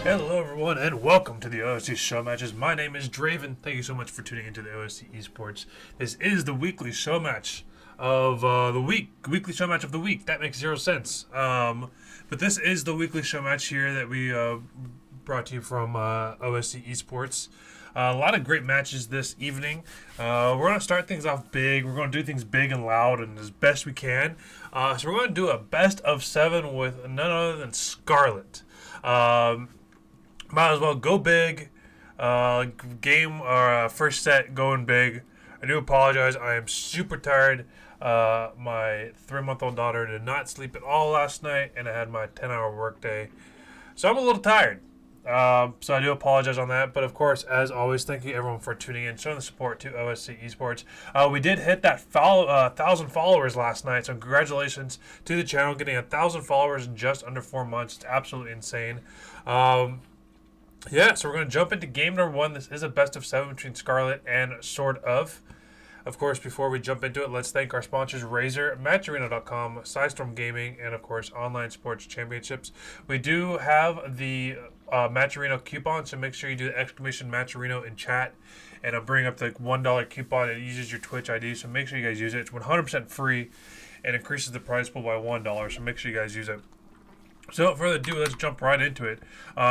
Hello everyone and welcome to the OSC Show Matches. My name is Draven. Thank you so much for tuning into the OSC Esports. This is the weekly show match of the week. Weekly show match of the week. That makes zero sense. But this is the weekly show match here that we brought to you from OSC Esports. A lot of great matches this evening. We're going to start things off big. We're going to do things big and loud and as best we can. So we're going to do a best of 7 with none other than Scarlett. Might as well go big. First set going big. I do apologize. I am super tired. My 3-month-old daughter did not sleep at all last night, and I had my 10-hour workday. So I'm a little tired. So I do apologize on that. But of course, as always, thank you everyone for tuning in, showing the support to OSC Esports. We did hit that 1,000 followers last night, so congratulations to the channel getting 1,000 followers in just under 4 months. It's absolutely insane. Yeah, so we're going to jump into game number 1. This is a best of 7 between Scarlett and SortOf. Of course, before we jump into it, let's thank our sponsors, Razer, Matcharino.com, Sidestorm Gaming, and of course, Online Sports Championships. We do have the Matcharino coupon, so make sure you do the exclamation Matcharino in chat, and I'll bring up the $1 coupon. It uses your Twitch ID, so make sure you guys use it. It's 100% free and increases the price pool by $1, so make sure you guys use it. So without further ado, let's jump right into it.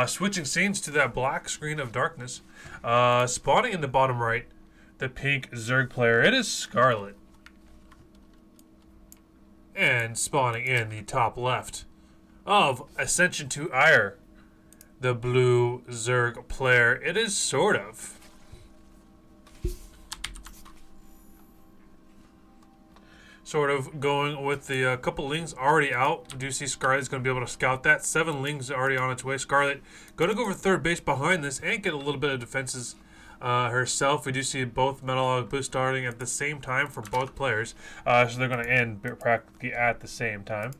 Switching scenes to that black screen of darkness. Spawning in the bottom right, the pink Zerg player. It is Scarlett. And spawning in the top left of Ascension to Ire, the blue Zerg player. It is SortOf. SortOf going with the couple lings already out. We do see Scarlett's going to be able to scout that. 7 lings already on its way. Scarlett going to go for third base behind this and get a little bit of defenses herself. We do see both Metal Boost starting at the same time for both players. So they're going to end practically at the same time.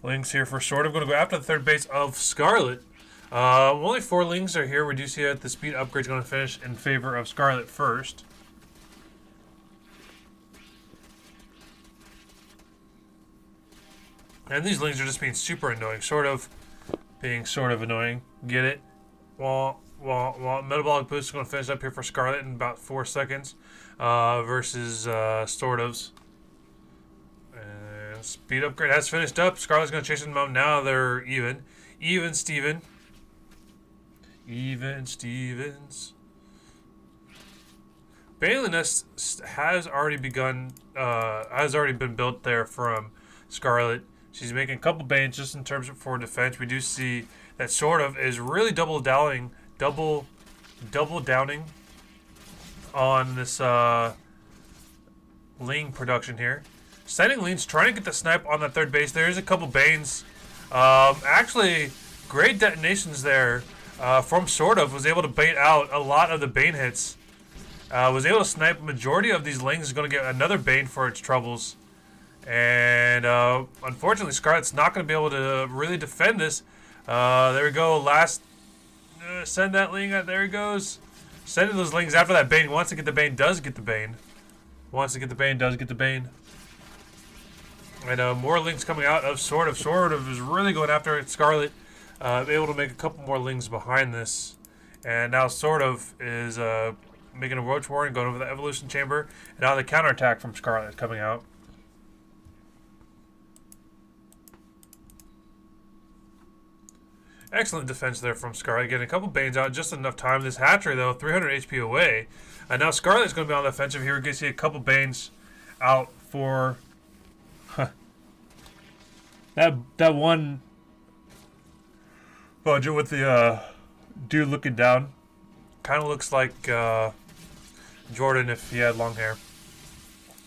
Lings here for SortOf. Going to go after the third base of Scarlett. Only 4 lings are here. We do see that the speed upgrade is going to finish in favor of Scarlett first. And these lings are just being super annoying. SortOf being sort of annoying. Get it? Metabolic Boost is going to finish up here for Scarlett in about 4 seconds versus SortOf's. Speed upgrade has finished up. Scarlett's going to chase them out. Now they're even. Even Stevens. Bailey Nest has already begun. Has already been built there from Scarlett. She's making a couple banes just in terms of for defense. We do see that SortOf is really double downing on this ling production here. Sending Leans trying to get the snipe on the third base. There's a couple banes. Actually, great detonations there from SortOf. Was able to bait out a lot of the bane hits. Was able to snipe majority of these lings. Is going to get another bane for its troubles. And unfortunately, Scarlett's not going to be able to really defend this. There we go. Last. Send that ling out. There he goes. Sending those lings after that bane. Wants to get the bane. Does get the bane. Wants to get the bane. Does get the bane. And more lings coming out of SortOf. SortOf is really going after it. Scarlett able to make a couple more lings behind this. And now SortOf is making a Roach Warren, going over the Evolution Chamber. And now the counterattack from Scarlett coming out. Excellent defense there from Scarlett. Getting a couple banes out, just enough time. This hatchery, though, 300 HP away. And now Scarlett's going to be on the offensive here. We're going to see a couple banes out for... That one budget with the dude looking down kind of looks like Jordan if he had long hair.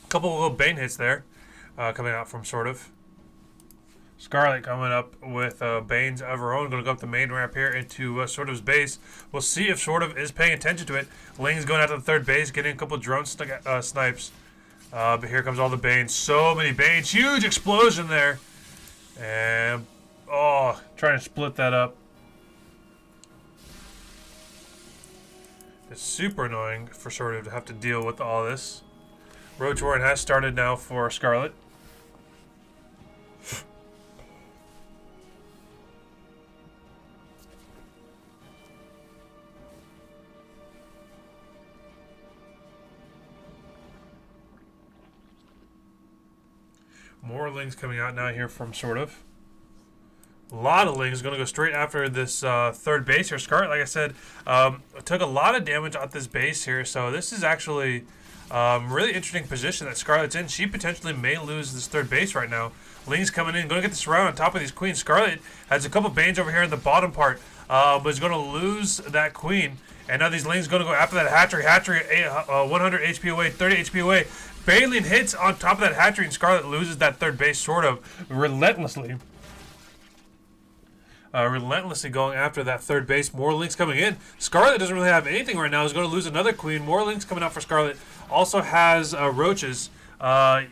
Couple of little bane hits there coming out from SortOf. Scarlett coming up with banes of her own. Going to go up the main ramp here into SortOf's base. We'll see if SortOf is paying attention to it. Ling's going out to the third base, getting a couple of drone snipes. But here comes all the banes. So many banes. Huge explosion there. And, trying to split that up. It's super annoying for SortOf to have to deal with all this. Roach Warren has started now for Scarlett. More Lings coming out now here from SortOf. A lot of Lings going to go straight after this third base here. Scarlett, like I said, took a lot of damage off this base here. So this is actually really interesting position that Scarlett's in. She potentially may lose this third base right now. Lings coming in, going to get this round on top of these queens. Scarlett has a couple Banes over here in the bottom part, but is going to lose that queen. And now these Lings going to go after that hatchery. Hatchery, 100 HP away, 30 HP away. Baleen hits on top of that hatchery, and Scarlett loses that third base SortOf relentlessly. Relentlessly going after that third base. More Lings coming in. Scarlett doesn't really have anything right now. Is going to lose another queen. More Lings coming out for Scarlett. Also has roaches. But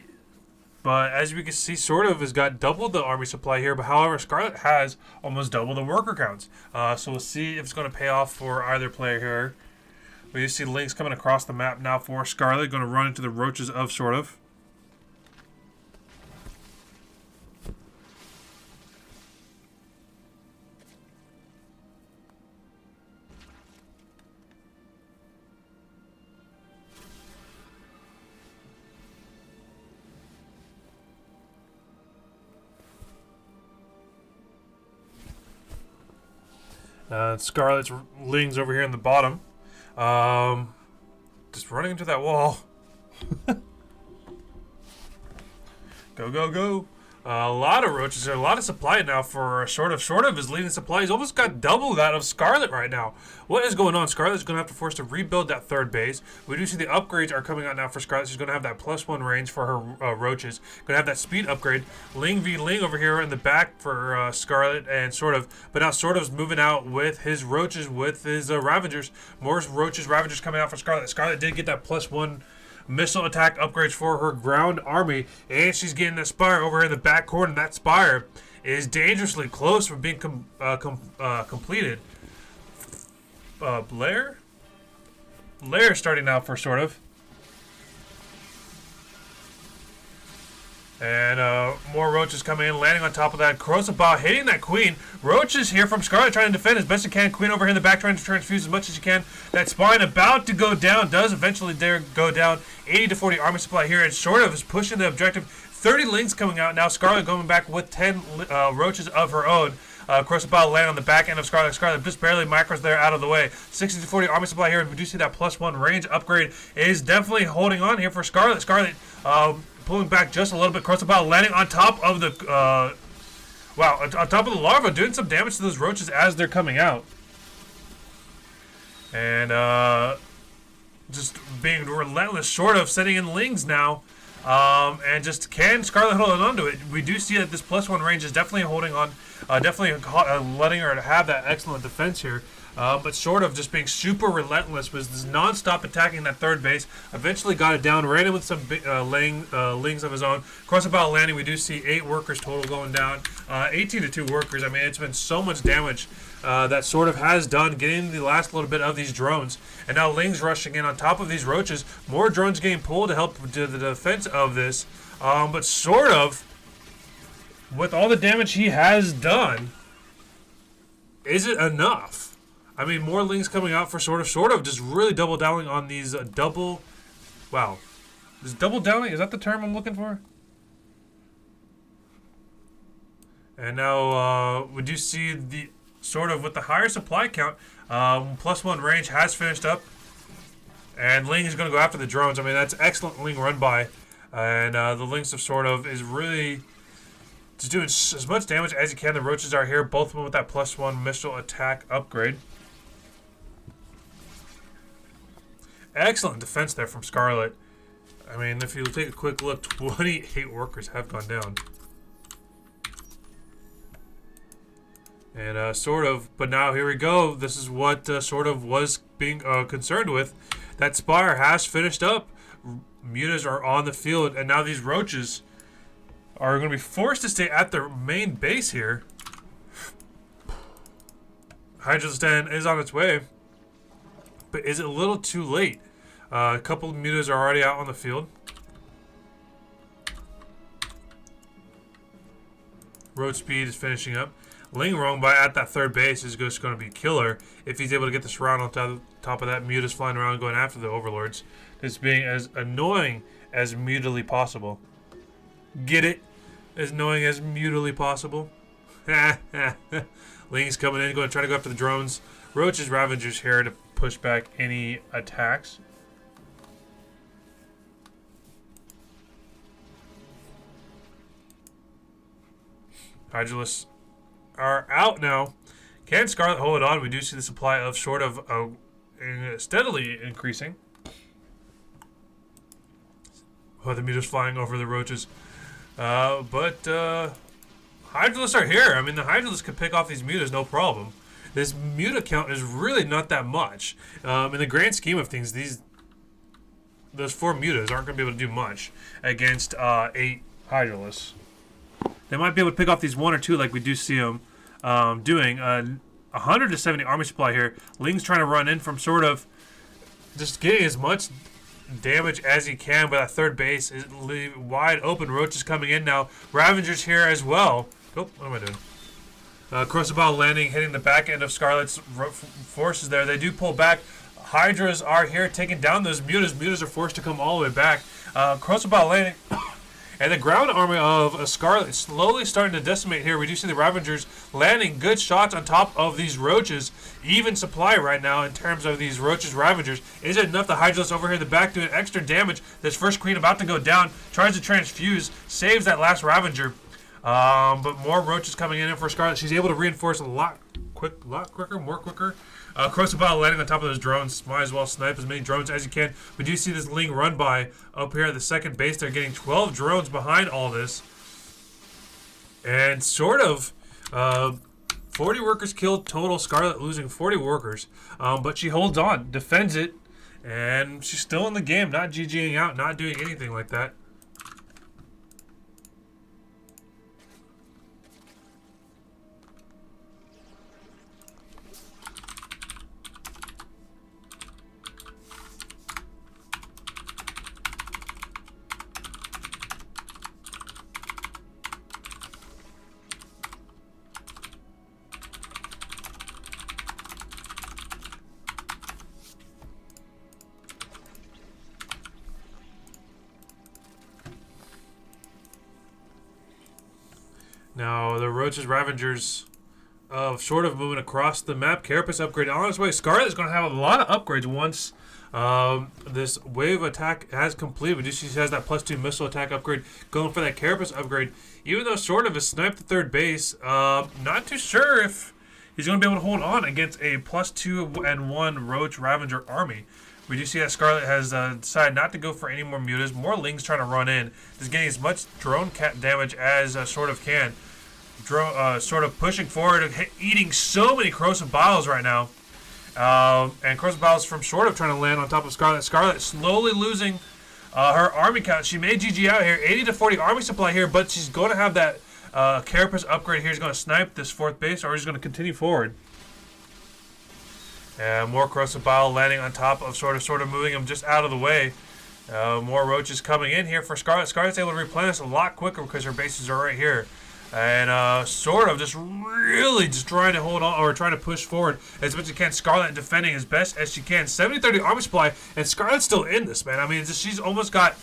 as we can see, SortOf has got double the army supply here. But however, Scarlett has almost double the worker counts. So we'll see if it's going to pay off for either player here. We see Lings coming across the map now for Scarlett. Going to run into the roaches of SortOf. Scarlett's Lings over here in the bottom. Just running into that wall. Go, go, go. A lot of roaches here. A lot of supply now for SortOf. SortOf is leading supply. He's almost got double that of Scarlett right now. What is going on? Scarlett's going to have to force to rebuild that third base. We do see the upgrades are coming out now for Scarlett. She's going to have that +1 range for her roaches. Going to have that speed upgrade. Ling v Ling over here in the back for Scarlett and SortOf. But now SortOf's moving out with his roaches, with his Ravagers. More roaches, Ravagers coming out for Scarlett. Scarlett did get that +1 missile attack upgrades for her ground army, and she's getting that Spire over here in the back corner. That Spire is dangerously close from being completed. Blair starting out for SortOf. And more roaches coming in, landing on top of that. Crosabah hitting that queen. Roaches here from Scarlett trying to defend as best she can. Queen over here in the back trying to transfuse as much as she can. That spine about to go down. Does eventually dare go down. 80 to 40 army supply here. And SortOf is pushing the objective. 30 Lings coming out. Now Scarlett going back with 10 roaches of her own. Crosabah landing on the back end of Scarlett. Scarlett just barely micros there out of the way. 60 to 40 army supply here. And we do see that +1 range upgrade is definitely holding on here for Scarlett. Scarlett pulling back just a little bit. Crosabah landing on top of the on top of the larva, doing some damage to those roaches as they're coming out. And just being relentless, SortOf setting in Lings now. And just can Scarlett hold on to it? We do see that this +1 range is definitely holding on, definitely letting her have that excellent defense here. But SortOf just being super relentless, was this non-stop attacking that third base. Eventually got it down, ran in with some Lings of his own. Crosabah landing, we do see 8 workers total going down. 18 to 2 workers. I mean, it's been so much damage that SortOf has done, getting the last little bit of these drones. And now Lings rushing in on top of these roaches. More drones getting pulled to help do the defense of this. But SortOf, with all the damage he has done, is it enough? I mean, more Lings coming out for SortOf. SortOf just really double downing on these double... Wow. Is double downing? Is that the term I'm looking for? And now we do see the SortOf with the higher supply count. +1 range has finished up. And Ling is going to go after the drones. I mean, that's excellent Ling run by. And the Lings of SortOf is really just doing as much damage as you can. The roaches are here, both of them with that +1 missile attack upgrade. Excellent defense there from Scarlett. I mean, if you take a quick look, 28 workers have gone down. And SortOf, but now here we go. This is what SortOf was being concerned with. That Spire has finished up. Mutas are on the field, and now these roaches are going to be forced to stay at their main base here. Hydra stand is on its way. But is it a little too late? A couple of mutas are already out on the field. Road speed is finishing up. Ling Rong by at that third base is just going to be killer if he's able to get this round on top of that. Muta's flying around going after the overlords. This being as annoying as mutually possible. Get it? As annoying as mutually possible. Ling's coming in, going to try to go after the drones. Roach's Ravengers here to push back any attacks. Hydralisks are out now. Can Scarlett hold it on? We do see the supply of SortOf steadily increasing. Oh, the muta's flying over the roaches. But Hydralisks are here. I mean, the Hydralisks could pick off these mutas, no problem. This muta count is really not that much. In the grand scheme of things, those 4 mutas aren't going to be able to do much against 8 Hydralisks. They might be able to pick off these 1 or 2 like we do see them doing. 170 army supply here. Ling's trying to run in from SortOf, just getting as much damage as he can, but that third base is wide open. Roach is coming in now. Ravengers here as well. Oh, what am I doing? Crossbow landing, hitting the back end of Scarlett's forces there. They do pull back. Hydras are here taking down those mutas. Mutas are forced to come all the way back. Crossbow landing. And the ground army of Scarlett is slowly starting to decimate here. We do see the Ravengers landing good shots on top of these roaches. Even supply right now in terms of these roaches, Ravengers. Is it enough? The Hydralisks over here in the back doing extra damage. This first queen about to go down. Tries to transfuse. Saves that last Ravenger. But more roaches coming in for Scarlett. She's able to reinforce a lot quicker. Crossbow landing on top of those drones. Might as well snipe as many drones as you can. We do see this Ling run by up here at the second base. They're getting 12 drones behind all this. And SortOf 40 workers killed total. Scarlett losing 40 workers. But she holds on, defends it, and she's still in the game. Not GGing out, not doing anything like that. Now, the Roaches Ravengers of SortOf moving across the map. Carapace upgrade on its way. Scarlett is going to have a lot of upgrades once this wave attack has completed. We do see she has that +2 missile attack upgrade going for that Carapace upgrade. Even though SortOf has sniped the third base, not too sure if he's going to be able to hold on against a +2 and 1 Roach Ravenger army. We do see that Scarlett has decided not to go for any more mutas. More Lings trying to run in. Just getting as much drone cat damage as SortOf can. SortOf pushing forward, eating so many corrosive biles right now. And corrosive biles from SortOf trying to land on top of Scarlett. Scarlett slowly losing her army count. She may GG out here. 80 to 40 army supply here, but she's going to have that Carapace upgrade here. She's going to snipe this fourth base, or she's going to continue forward. And more corrosive bile landing on top of SortOf moving him just out of the way. More roaches coming in here for Scarlett. Scarlett's able to replenish a lot quicker because her bases are right here. And SortOf just really just trying to hold on, or trying to push forward as much as she can. Scarlett defending as best as she can. 70-30 army supply, and Scarlett's still in this, man. I mean, she's almost got,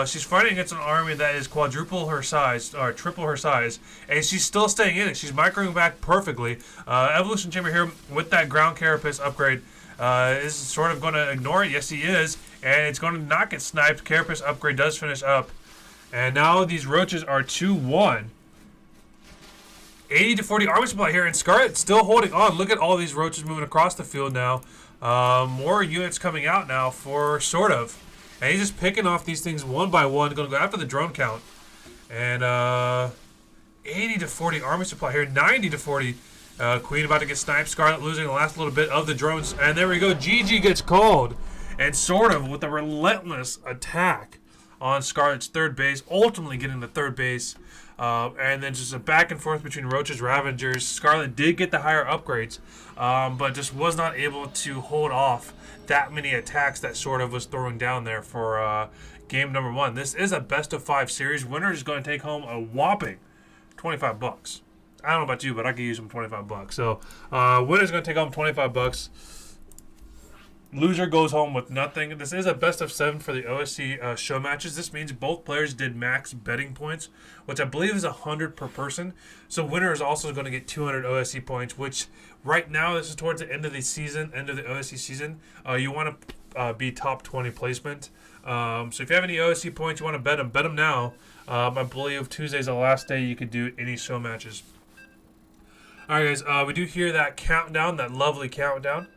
she's fighting against an army that is quadruple her size, or triple her size, and she's still staying in it. She's microing back perfectly. Evolution Chamber here with that ground carapace upgrade. Is SortOf going to ignore it? Yes, he is. And it's going to not get sniped. Carapace upgrade does finish up. And now these roaches are 2-1. 80 to 40 army supply here, and Scarlett still holding on. Look at all these roaches moving across the field now. More units coming out now for SortOf. And he's just picking off these things one by one. Going to go after the drone count. And 80 to 40 army supply here. 90 to 40. Queen about to get sniped. Scarlett losing the last little bit of the drones. And there we go. GG gets called. And SortOf with a relentless attack on Scarlett's third base. Ultimately getting the third base. And then just a back and forth between Roaches, Ravagers. Scarlett did get the higher upgrades, but just was not able to hold off that many attacks that SortOf was throwing down there for game number 1. This is a best of 5 series. Winner is going to take home a whopping $25. I don't know about you, but I could use some $25. So winner's going to take home $25. Loser goes home with nothing. This is a best of 7 for the OSC show matches. This means both players did max betting points, which I believe is 100 per person. So winner is also going to get 200 OSC points, which right now, this is towards the end of the season, end of the OSC season. You want to be top 20 placement. So if you have any OSC points, you want to bet them now. I believe Tuesday's the last day you could do any show matches. All right, guys, we do hear that countdown, that lovely countdown.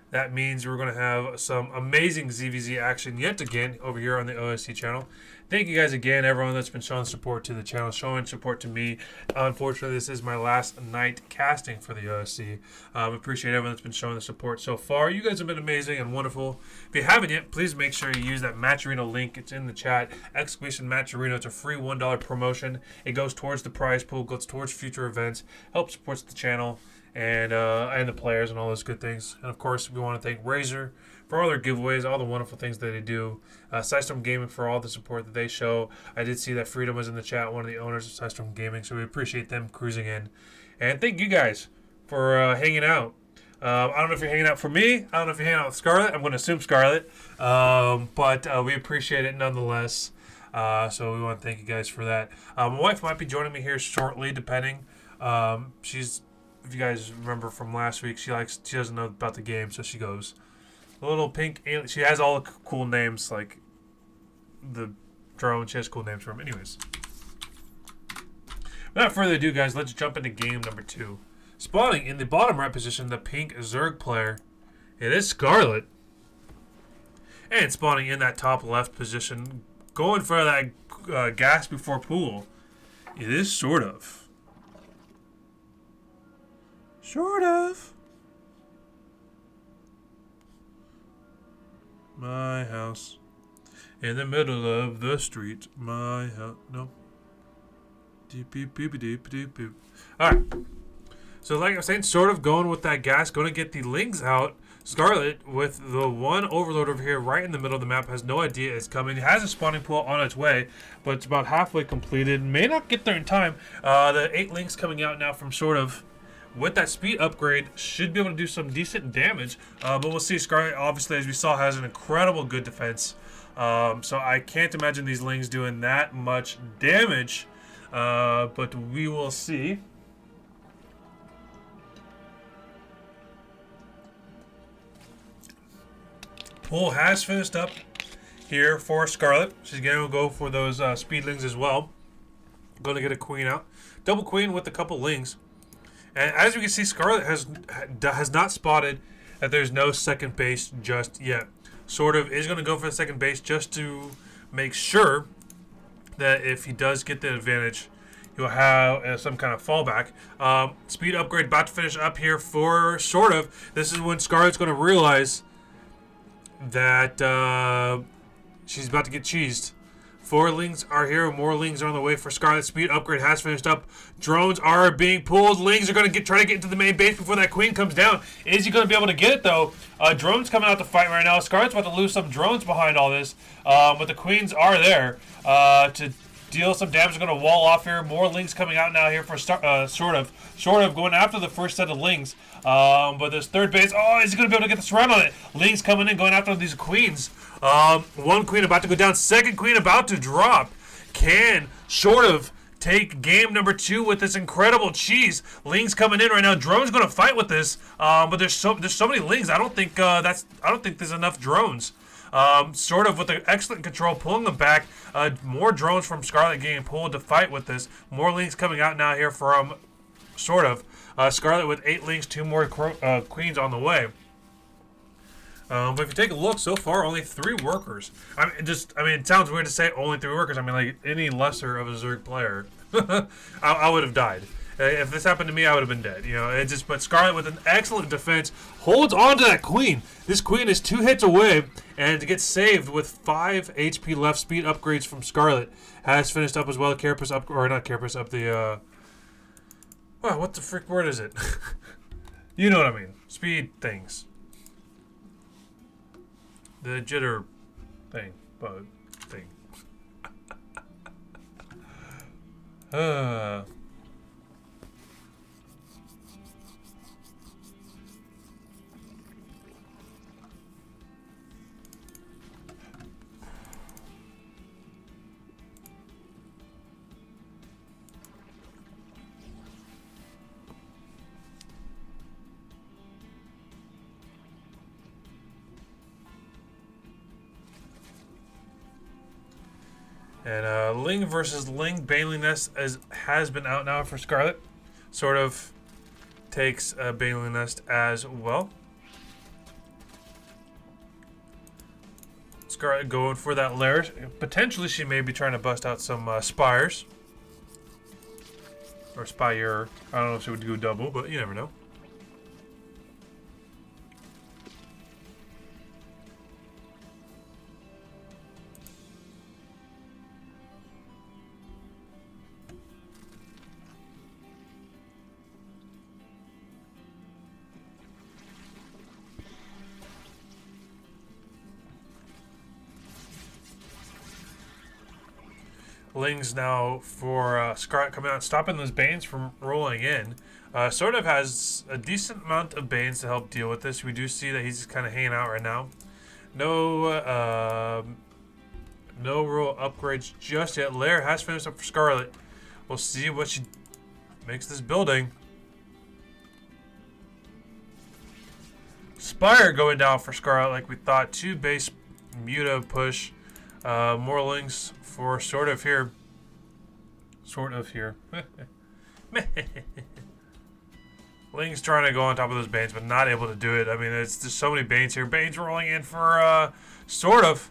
That means we're going to have some amazing ZVZ action yet again over here on the OSC channel. Thank you guys again, everyone that's been showing support to the channel, showing support to me. Unfortunately, this is my last night casting for the OSC. Appreciate everyone that's been showing the support so far. You guys have been amazing and wonderful. If you haven't yet, please make sure you use that Matcherino link. It's in the chat. !Matcherino. It's a free $1 promotion. It goes towards the prize pool, goes towards future events, helps supports the channel and the players and all those good things. And of course, we want to thank Razor for all their giveaways, all the wonderful things that they do. Sidestorm Gaming for all the support that they show. I did see that Freedom was in the chat, one of the owners of Sidestorm Gaming, so we appreciate them cruising in. And thank you guys for hanging out. I don't know if you're hanging out for me. I don't know if you're hanging out with Scarlett. I'm going to assume Scarlett. But we appreciate it nonetheless. So we want to thank you guys for that. My wife might be joining me here shortly, depending. She's, if you guys remember from last week, she doesn't know about the game, so she goes. The little pink alien. She has all the cool names, like the drone. She has cool names for them. Anyways, without further ado, guys, let's jump into game number 2. Spawning in the bottom right position, the pink Zerg player. It is Scarlett. And spawning in that top left position, going for that gas before pool, it is SortOf. SortOf. My house. In the middle of the street. My house. No. Deep, beep, beep, deep, deep, beep. Alright. So, like I was saying, SortOf going with that gas. Going to get the links out. Scarlett, with the one overload over here right in the middle of the map, has no idea it's coming. It has a spawning pool on its way, but it's about halfway completed. May not get there in time. The 8 links coming out now from SortOf. With that speed upgrade, should be able to do some decent damage. But we'll see. Scarlett, obviously, as we saw, has an incredible good defense. So I can't imagine these lings doing that much damage. But we will see. Pool has finished up here for Scarlett. She's going to go for those speedlings as well. Going to get a queen out. Double queen with a couple lings. And as you can see, Scarlett has not spotted that there's no second base just yet. SortOf is going to go for the second base just to make sure that if he does get the advantage, he'll have some kind of fallback. Speed upgrade about to finish up here for SortOf. This is when Scarlett's going to realize that she's about to get cheesed. 4 lings are here. More lings are on the way for Scarlett. Speed upgrade has finished up. Drones are being pulled. Lings are going to try to get into the main base before that queen comes down. Is he going to be able to get it, though? Drones coming out to fight right now. Scarlett's about to lose some drones behind all this. But the queens are there to deal some damage. Going to wall off here. More lings coming out now here for SortOf. SortOf going after the first set of lings. But this third base, is he going to be able to get the surround on it? Lings coming in, going after these queens. One queen about to go down. Second queen about to drop. Can SortOf take game number 2 with this incredible cheese? Lings coming in right now. Drone's going to fight with this. But there's so many lings. I don't think there's enough drones. SortOf with an excellent control, pulling them back. More drones from Scarlett getting pulled to fight with this. More lings coming out now here from SortOf. Scarlett with 8 lings, 2 more queens on the way. But if you take a look, so far only 3 workers. I mean, it sounds weird to say only 3 workers. I mean, like any lesser of a Zerg player, I would have died. If this happened to me, I would have been dead. You know, it just. But Scarlett with an excellent defense holds on to that queen. This queen is 2 hits away and gets saved with 5 HP left. Speed upgrades from Scarlett has finished up as well. Carapace up, or not Carapace up the. Wow, what the frick word is it? You know what I mean. Speed things. The jitter thing, bug thing. And Ling versus Ling. Baneling Nest has been out now for Scarlett. Sort of takes Baneling Nest as well. Scarlett going for that lair. Potentially she may be trying to bust out some spires. Or spire. I don't know if she would go double, but you never know. Ling's now for Scarlett coming out, stopping those Banes from rolling in. SortOf has a decent amount of Banes to help deal with this. We do see that he's just kind of hanging out right now. No real upgrades just yet. Lair has finished up for Scarlett. We'll see what she makes this building. Spire going down for Scarlett like we thought. 2 base Muta push. More links for SortOf here. SortOf here. Ling's trying to go on top of those Banes, but not able to do it. I mean, it's just so many Banes here. Banes rolling in for SortOf.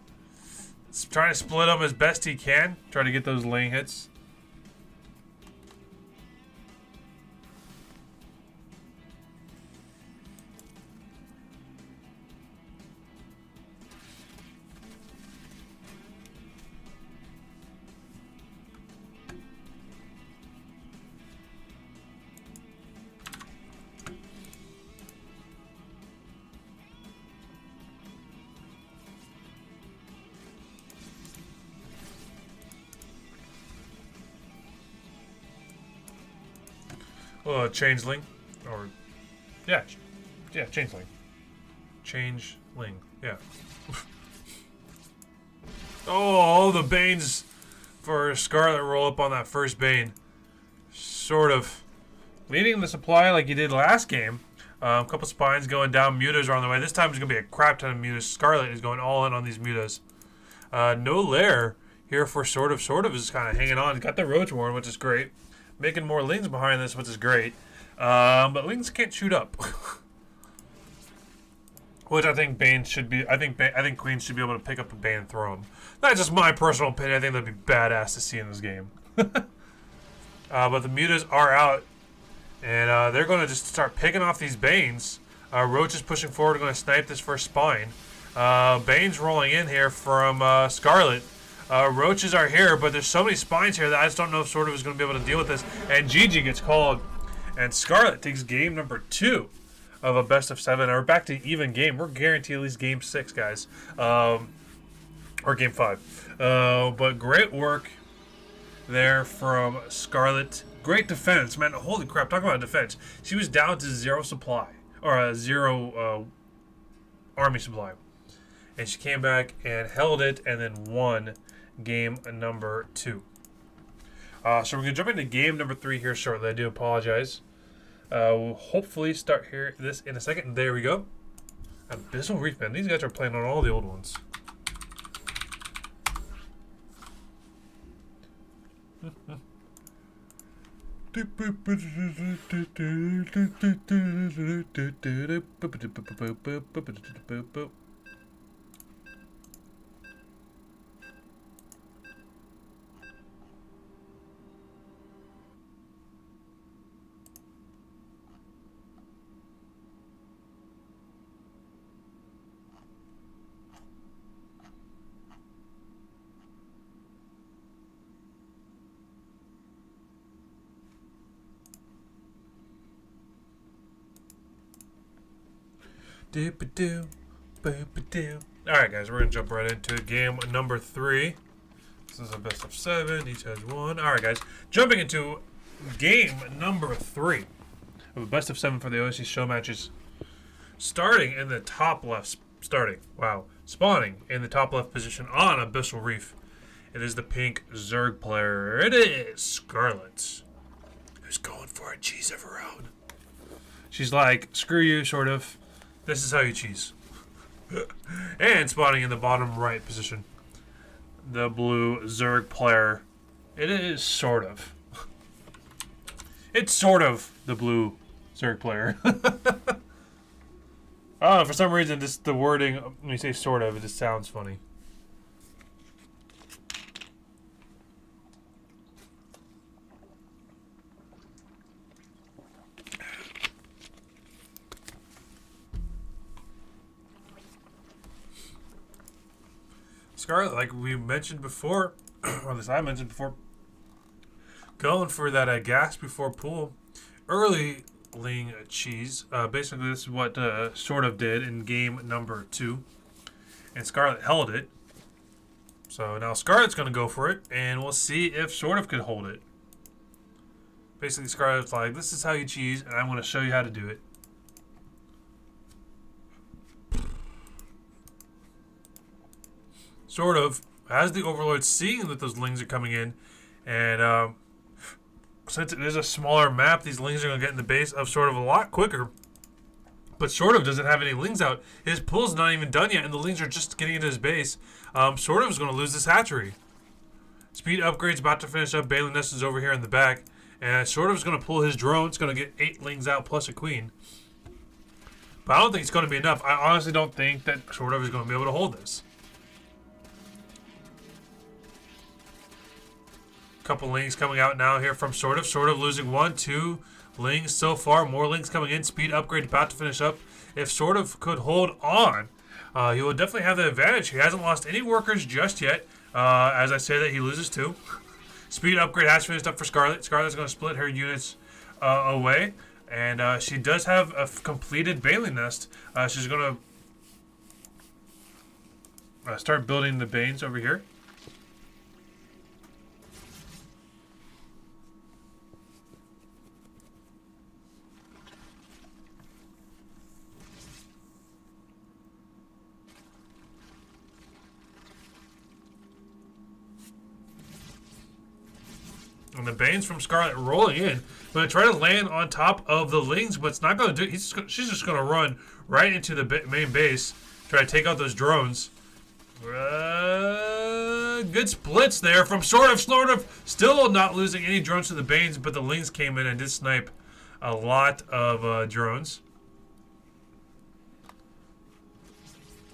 Trying to split them as best he can. Trying to get those Ling hits. Changeling, or yeah, Changeling, yeah. Oh, all the Banes for Scarlett roll up on that first Bane. SortOf leading the supply like he did last game. A couple spines going down. Mutas are on the way. This time it's gonna be a crap ton of Mutas. Scarlett is going all in on these Mutas. No lair here for SortOf. SortOf is kind of hanging on. Got the Roach Warren, which is great. Making more Lings behind this, which is great. But Lings can't shoot up. Which I think Bane should be. I think Queen should be able to pick up a Bane and throw him. That's just my personal opinion. I think that'd be badass to see in this game. But the Mutas are out. And they're going to just start picking off these Banes. Roach is pushing forward, going to snipe this first spine. Bane's rolling in here from Scarlett. Roaches are here, but there's so many spines here that I just don't know if SortOf is going to be able to deal with this. And GG gets called. And Scarlett takes game number 2 of a best of 7. We're back to even game. We're guaranteed at least game 6, guys. Or game 5. But great work there from Scarlett. Great defense, man. Holy crap, talk about defense. She was down to 0 supply. Or 0 army supply. And she came back and held it and then won game number 2. So we're going to jump into game number 3 here shortly. I do apologize. We'll hopefully start here this in a second. There we go. Abyssal Reef, man. These guys are playing on all the old ones. Alright, guys, we're going to jump right into it. Game number 3. This is a best of 7. Each has 1. Alright, guys, jumping into game number 3 of a best of 7 for the OSC show matches. Starting in the top left. Spawning in the top left position on Abyssal Reef. It is the pink Zerg player. It is Scarlett, who's going for a cheese of her own. She's like, screw you, sort of. This is how you cheese. And spawning in the bottom right position, the blue Zerg player. It is SortOf. It's sort of the blue Zerg player. Oh, for some reason, the wording, when you say sort of, it just sounds funny. Scarlett, like we mentioned before, or at least I mentioned before, going for that gas before pool. Early ling cheese. Basically, this is what SortOf did in game number 2. And Scarlett held it. So now Scarlett's going to go for it, and we'll see if SortOf could hold it. Basically, Scarlett's like, this is how you cheese, and I'm going to show you how to do it. SortOf, as the Overlord, seeing that those lings are coming in, and since it is a smaller map, these lings are going to get in the base of SortOf a lot quicker. But SortOf doesn't have any lings out. His pool's not even done yet, and the lings are just getting into his base. SortOf is going to lose this hatchery. Speed upgrade's about to finish up. Bailey Nest is over here in the back. And SortOf is going to pull his drone. It's going to get 8 lings out plus a queen. But I don't think it's going to be enough. I honestly don't think that SortOf is going to be able to hold this. Couple lings coming out now here from SortOf. SortOf losing 1, 2 lings so far. More lings coming in. Speed upgrade about to finish up. If SortOf could hold on, he will definitely have the advantage. He hasn't lost any workers just yet. As I say that, he loses 2. Speed upgrade has finished up for Scarlett. Scarlett's going to split her units away. And she does have a completed Bailey Nest. She's going to start building the Banes over here. And the Banes from Scarlett rolling in. Going to try to land on top of the lings, but it's not going to do. She's just going to run right into the main base. Try to take out those drones. Good splits there from SortOf. SortOf still not losing any drones to the Banes, but the lings came in and did snipe a lot of drones.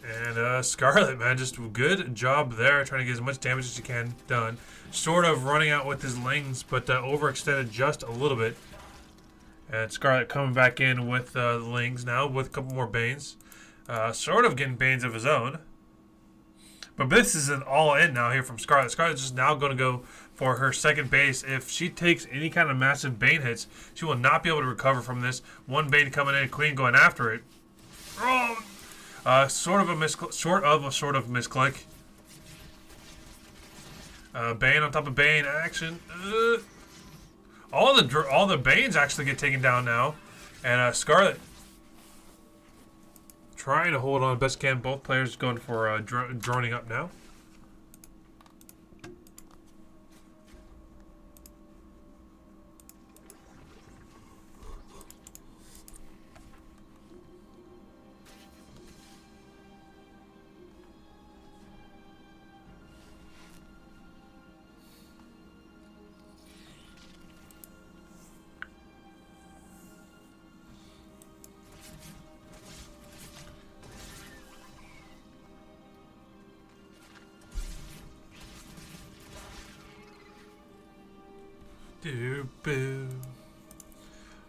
And Scarlett, man, just a good job there, trying to get as much damage as you can done. SortOf running out with his lings, but overextended just a little bit. And Scarlett coming back in with the lings now with a couple more Banes. SortOf getting Banes of his own. But this is an all-in now here from Scarlett. Scarlett's just now going to go for her second base. If she takes any kind of massive Bane hits, she will not be able to recover from this. One Bane coming in, Queen going after it. Oh! Sort of a misclick. Bane on top of Bane action. All the Banes actually get taken down now, and Scarlett trying to hold on best can. Both players going for droning up now.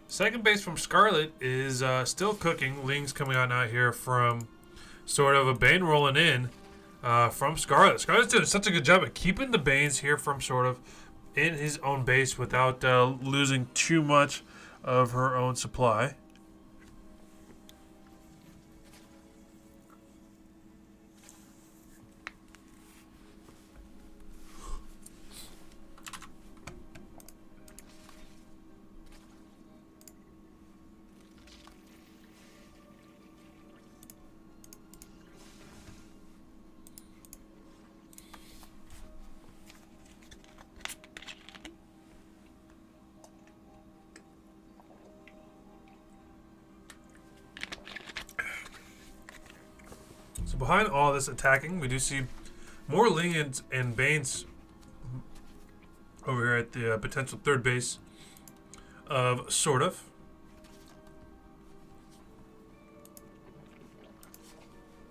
Second base from Scarlett is still cooking. Ling's coming out now here from SortOf. A Bane rolling in from Scarlett. Scarlett's doing such a good job at keeping the Banes here from SortOf in his own base without losing too much of her own supply. So behind all this attacking, we do see more Ling and Banes over here at the potential third base of SortOf.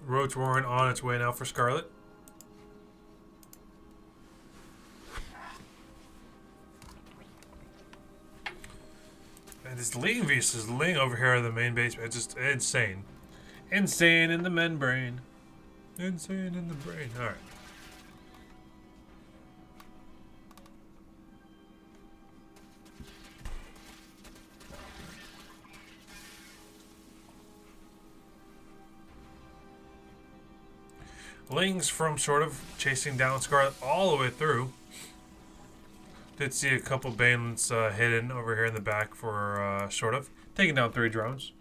Roach Warren on its way now for Scarlett. And this Ling versus Ling over here in the main base, it's just insane. Insane in the men brain. Insane in the brain. Alright. Ling's from SortOf chasing down Scarlett all the way through. Did see a couple Banelings hidden over here in the back for SortOf. Taking down 3 drones.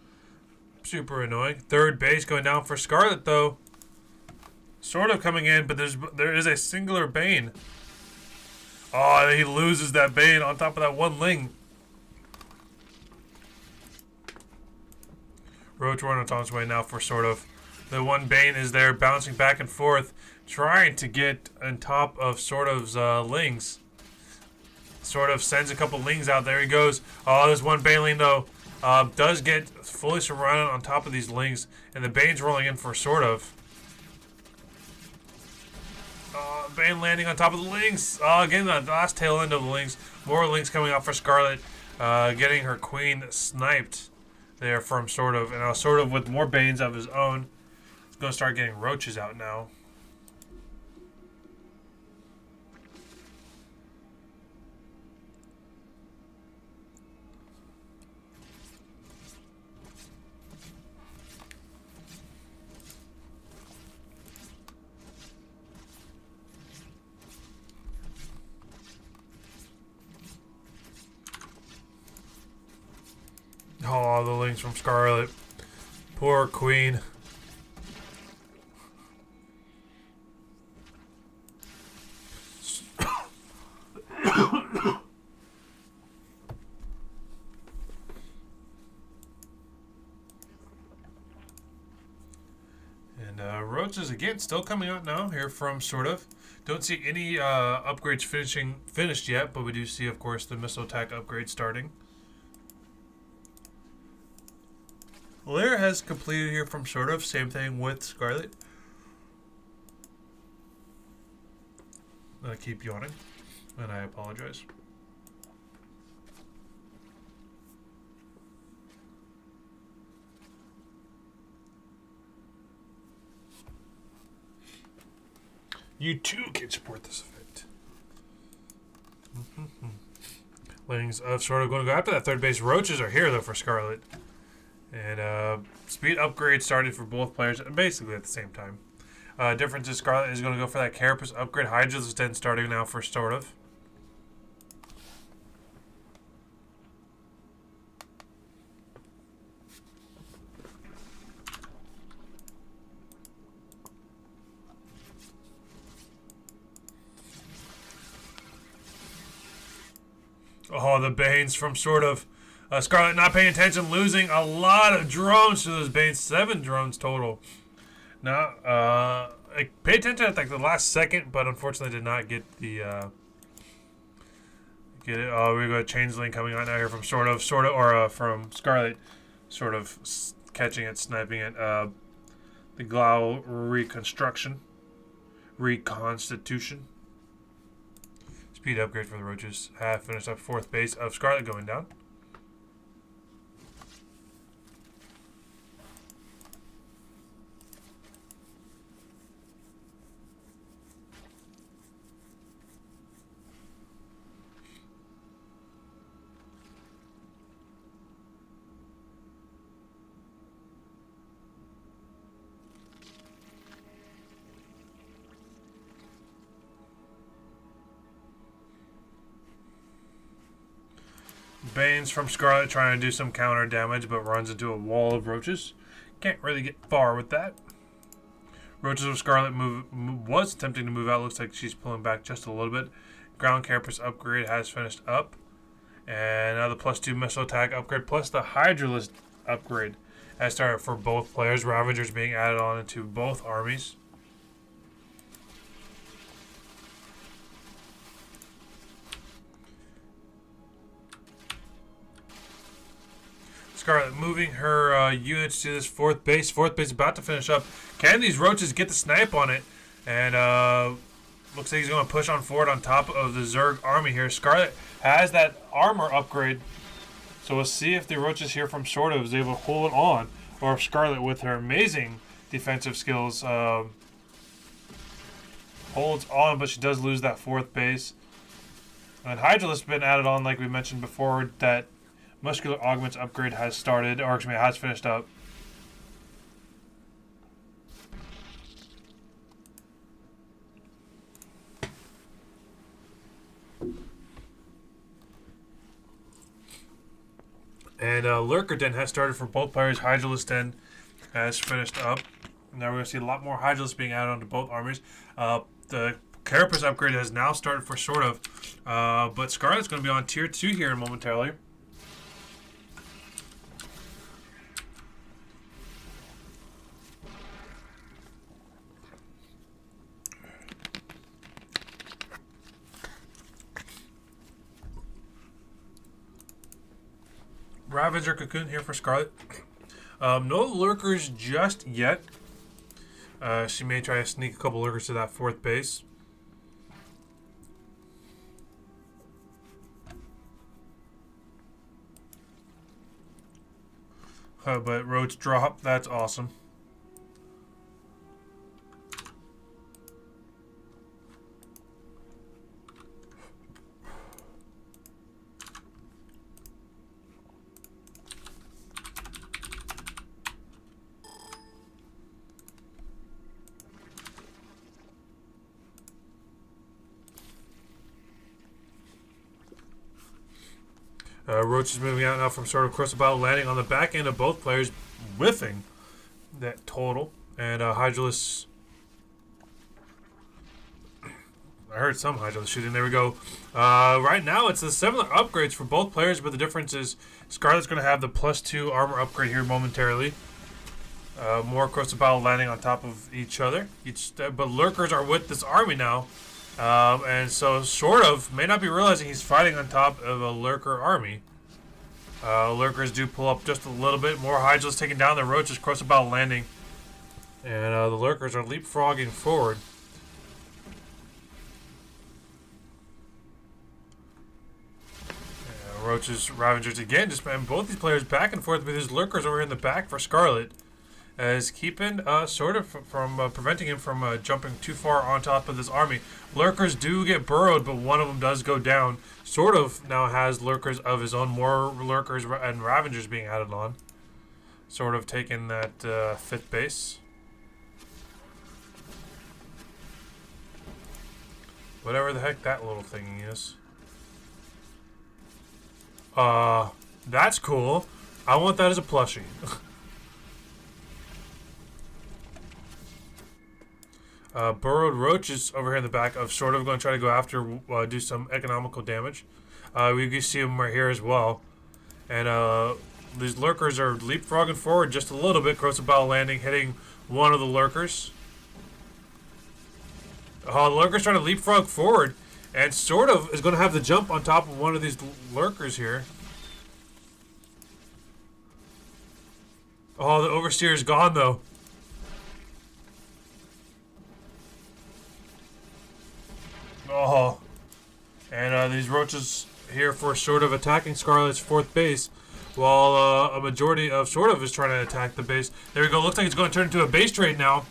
Super annoying. Third base going down for Scarlett though. SortOf coming in, but there is a singular Bane. Oh, he loses that Bane on top of that one Ling. Roach Warren on its way now for SortOf. The one Bane is there bouncing back and forth, trying to get on top of SortOf's Lings. SortOf sends a couple Lings out. There he goes. Oh, there's one Baneling though. Does get fully surrounded on top of these Lings, and the Bane's rolling in for SortOf. Bane landing on top of the Lings. Again, the last tail end of the Lings. More Lings coming out for Scarlett, getting her queen sniped there from SortOf. And now SortOf with more Banes of his own. He's going to start getting roaches out now. Oh, the Lings from Scarlett. Poor queen. And roaches again still coming out now here from SortOf. Don't see any upgrades finished yet, but we do see, of course, the missile attack upgrade starting. Lair has completed here from SortOf. Same thing with Scarlett. I keep yawning, and I apologize. You too can support this event. Lings of SortOf going to go after that third base. Roaches are here though for Scarlett. And speed upgrade started for both players basically at the same time. Difference is Scarlett is going to go for that Carapace upgrade. Hydra's then starting now for SortOf. Oh, the Banes from SortOf. Scarlett not paying attention, losing a lot of drones to those Banes. 7 drones total. Now, I paid attention at like the last second, but unfortunately did not get the get it. Oh, we got a Changeling coming out now here from SortOf, from Scarlett, SortOf catching it, sniping it. The Glau reconstitution. Speed upgrade for the roaches. Have finished up 4th base of Scarlett going down. Banes from Scarlett trying to do some counter damage, but runs into a wall of roaches. Can't really get far with that. Roaches of Scarlett was attempting to move out. Looks like she's pulling back just a little bit. Ground Carapace upgrade has finished up. And now the +2 missile attack upgrade, plus the Hydralist upgrade has started for both players. Ravagers being added on into both armies. Scarlett moving her units to this fourth base. Fourth base about to finish up. Can these roaches get the snipe on it? And looks like he's going to push on forward on top of the Zerg army here. Scarlett has that armor upgrade. So we'll see if the roaches here from SortOf is able to hold it on. Or if Scarlett, with her amazing defensive skills, holds on. But she does lose that fourth base. And Hydralisk been added on, like we mentioned before, that Muscular Augments upgrade has started, or excuse me, has finished up. And Lurker Den has started for both players. Hydralisk Den has finished up. Now we're going to see a lot more Hydralisk being added onto both armies. The Carapace upgrade has now started for SortOf. But Scarlett's going to be on tier 2 here momentarily. Ravager Cocoon here for Scarlett. No lurkers just yet. She may try to sneak a couple lurkers to that fourth base. But roads drop. That's awesome. Roach is moving out now from SortOf. Of course, about landing on the back end of both players, whiffing that total. And Hydralisk. I heard some Hydralisk shooting. There we go. Right now, it's the similar upgrades for both players, but the difference is Scarlett's going to have the +2 armor upgrade here momentarily. More across the battle landing on top of each other. But lurkers are with this army now. And so SortOf may not be realizing he's fighting on top of a lurker army. Lurkers do pull up just a little bit. More Hydralisk taking down the roaches across the battle landing. And the lurkers are leapfrogging forward. Roaches, Ravagers again, just spam both these players back and forth with his lurkers over in the back for Scarlett. As keeping SortOf from preventing him from jumping too far on top of this army. Lurkers do get burrowed, but one of them does go down. SortOf now has lurkers of his own, more lurkers and Ravagers being added on. SortOf taking that 5th base. Whatever the heck that little thing is. That's cool. I want that as a plushie. Burrowed roaches over here in the back of SortOf going to try to go after, do some economical damage. We can see them right here as well. And these lurkers are leapfrogging forward just a little bit. Across the battle landing, hitting one of the lurkers. The lurkers trying to leapfrog forward. And SortOf is going to have the jump on top of one of these lurkers here. Oh, the Overseer is gone though. Oh, and these roaches here for SortOf attacking Scarlett's 4th base, while a majority of SortOf is trying to attack the base. There we go. Looks like it's going to turn into a base trade now.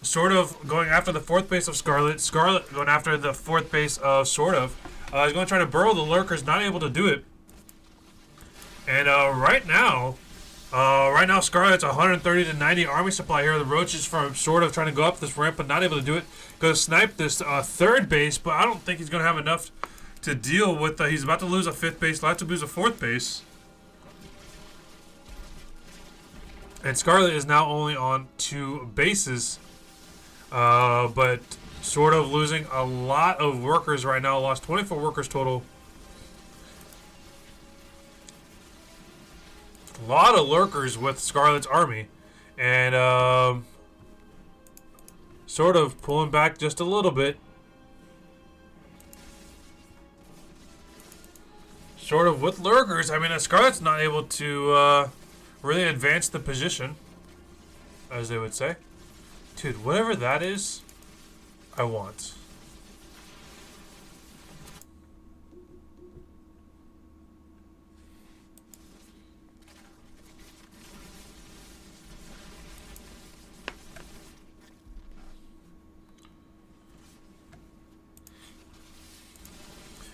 SortOf going after the 4th base of Scarlett. Scarlett going after the 4th base of SortOf. He's going to try to burrow the lurkers, not able to do it. And right now Scarlett's 130 to 90 army supply here. The roaches from SortOf trying to go up this ramp, but not able to do it. Going to snipe this 3rd base, but I don't think he's going to have enough to deal with. He's about to lose a 5th base, about to lose a 4th base. And Scarlett is now only on 2 bases. But SortOf losing a lot of workers right now. Lost 24 workers total. A lot of lurkers with Scarlett's army. And sort of pulling back just a little bit. Sort of with lurkers. I mean, Scarlett's not able to really advance the position, as they would say. Dude, whatever that is, I want.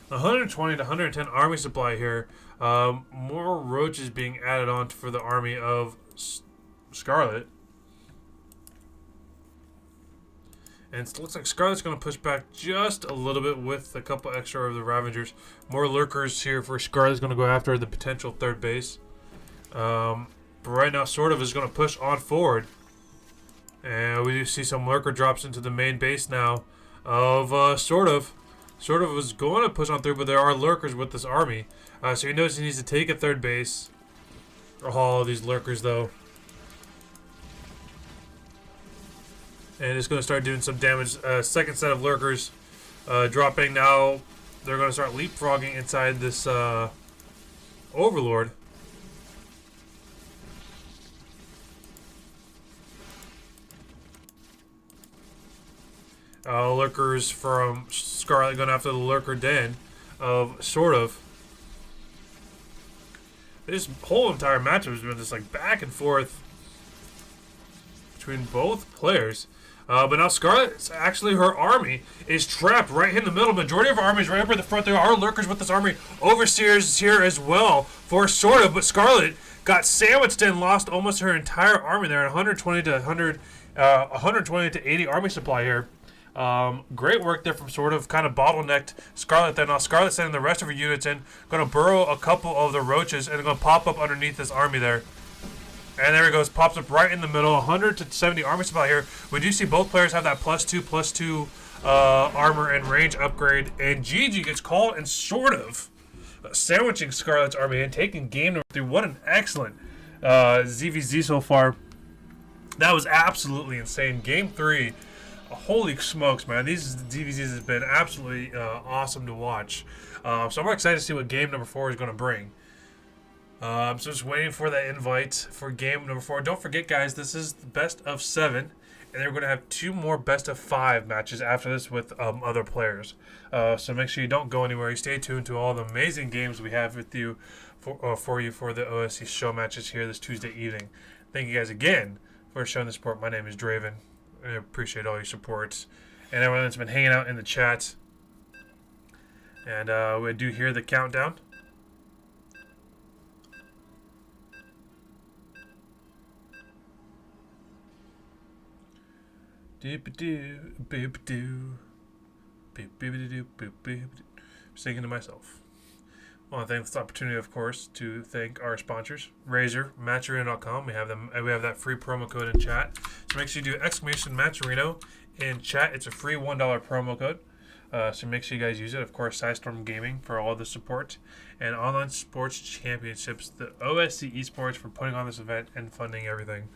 $120 to $110 army supply here. More roaches being added on for the army of Scarlett. And it looks like Scarlett's going to push back just a little bit with a couple extra of the Ravagers. More lurkers here for Scarlett's going to go after the potential third base. But right now, SortOf is going to push on forward. And we do see some lurker drops into the main base now of SortOf. SortOf was going to push on through, but there are lurkers with this army. So he knows he needs to take a third base. Oh, these lurkers, though. And it's going to start doing some damage. Second set of lurkers dropping now. They're going to start leapfrogging inside this Overlord. Lurkers from Scarlett going after the lurker den of SortOf. This whole entire matchup has been just like back and forth between both players. But now Scarlett's actually, her army is trapped right in the middle. Majority of her army is right up at the front. There are lurkers with this army. Overseers is here as well for SortOf, but Scarlett got sandwiched and lost almost her entire army there. 120 to 80 army supply here. Great work there from SortOf, kind of bottlenecked Scarlett there. Now Scarlett sending the rest of her units in, going to burrow a couple of the roaches, and they're going to pop up underneath this army there. And there it goes, pops up right in the middle, 100 to 70 army supply here. We do see both players have that +2/+2 armor and range upgrade, and GG gets called, and SortOf sandwiching Scarlett's army and taking game number 3. What an excellent ZVZ so far. That was absolutely insane. Game 3. Holy smokes, man. These DVZs have been absolutely awesome to watch. So I'm excited to see what game number 4 is going to bring. So just waiting for that invite for game number 4. Don't forget, guys, this is the best of 7. And they're going to have 2 more best of 5 matches after this with other players. So make sure you don't go anywhere. You stay tuned to all the amazing games we have with you for you for the OSC show matches here this Tuesday evening. Thank you guys again for showing the support. My name is Draven. I appreciate all your support and everyone that's been hanging out in the chat. And we do hear the countdown. Singing to myself. I want to thank this opportunity, of course, to thank our sponsors, Razor, Matcherino.com. We have that free promo code in chat. So make sure you do !Matcherino in chat. It's a free $1 promo code. So make sure you guys use it. Of course, Sidestorm Gaming for all the support, and Online Sports Championships, the OSC Esports for putting on this event and funding everything.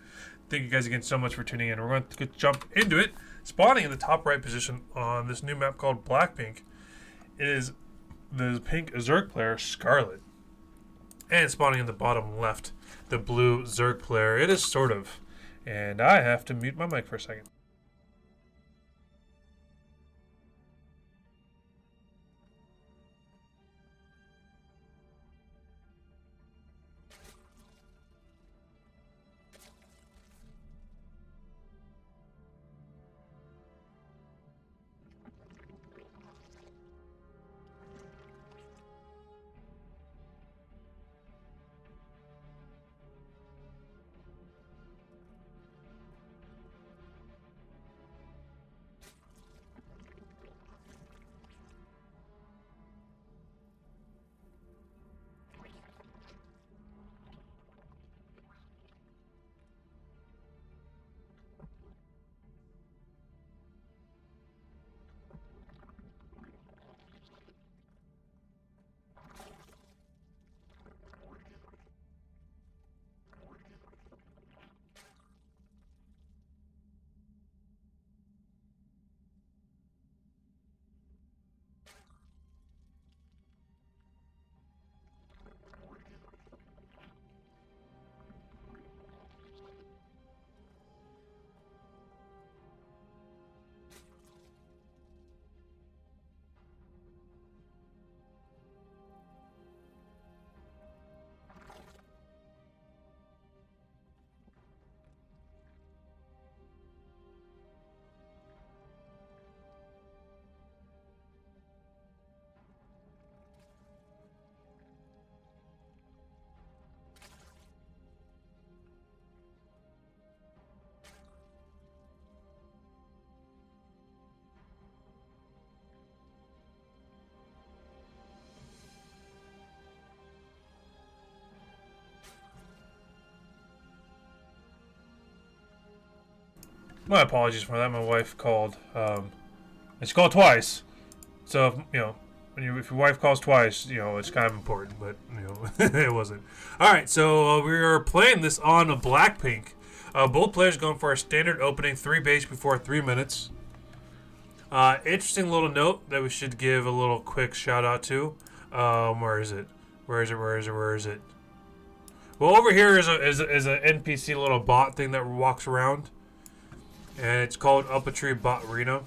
Thank you guys again so much for tuning in. We're going to jump into it. Spawning in the top right position on this new map called Blackpink is the pink Zerg player, Scarlett. And spawning in the bottom left, the blue Zerg player, it is SortOf. And I have to mute my mic for a second. My apologies for that. My wife called. And she called twice. So, if your wife calls twice, it's kind of important. But, it wasn't. All right, so we are playing this on Blackpink. Both players going for a standard opening 3 base before 3 minutes. Interesting little note that we should give a little quick shout out to. Where is it? Where is it? Well, over here is a NPC little bot thing that walks around, and it's called Up-A-Tree Bot Reno,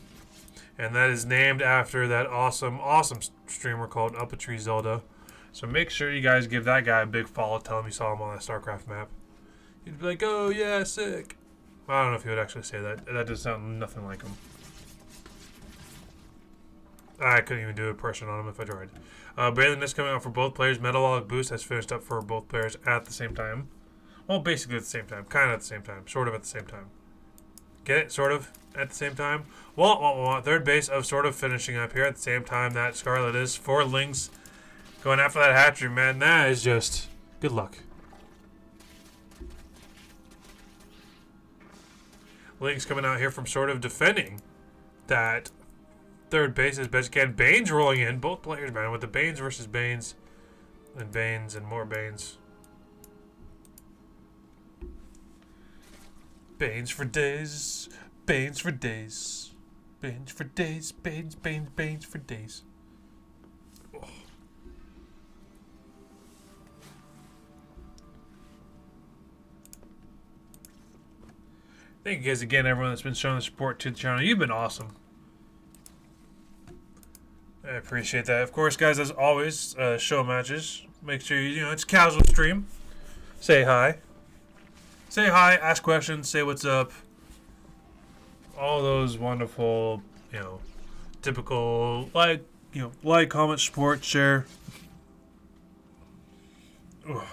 and that is named after that awesome streamer called Up-A-Tree Zelda. So make sure you guys give that guy a big follow. Tell him you saw him on that StarCraft map. He'd be like, "Oh yeah, sick." I don't know if he would actually say that. That does sound nothing like him. I couldn't even do an impression on him if I tried. Brandon is coming out for both players. Metalog Boost has finished up for both players at the same time. Well, basically at the same time. Kind of at the same time. Sort of at the same time. Get it? Sort of at the same time. Well, third base of sort of finishing up here at the same time that Scarlett is. 4 Lings going after that hatchery, man. That is just good luck. Lings coming out here from sort of defending that third base as best you can. Bane's rolling in. Both players, man, with the Banes versus Banes. And Banes and more Banes. Banes for days. Banes for days. Banes for days. Banes for days. Oh. Thank you guys again, everyone that's been showing the support to the channel. You've been awesome. I appreciate that. Of course, guys, as always, show matches. Make sure it's casual stream. Say hi. Say hi, ask questions, say what's up. All those wonderful, typical, like, comment, support, share. Ugh.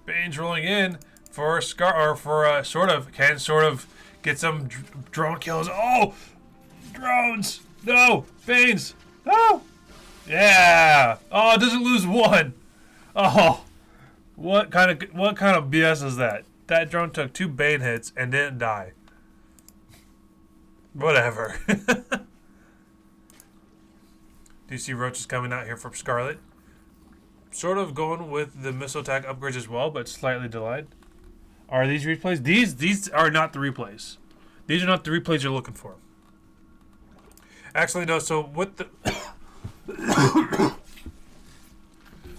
Bane's rolling in for sort of. Can sort of get some drone kills. Oh! Drones! No! Banes! No! Yeah! Oh, it doesn't lose 1. Oh! What kind of BS is that? That drone took 2 Bane hits and didn't die. Whatever. Do you see roaches coming out here from Scarlett? Sort of going with the missile attack upgrades as well, but slightly delayed. Are these replays? These are not the replays. These are not the replays you're looking for. Actually, no. So with the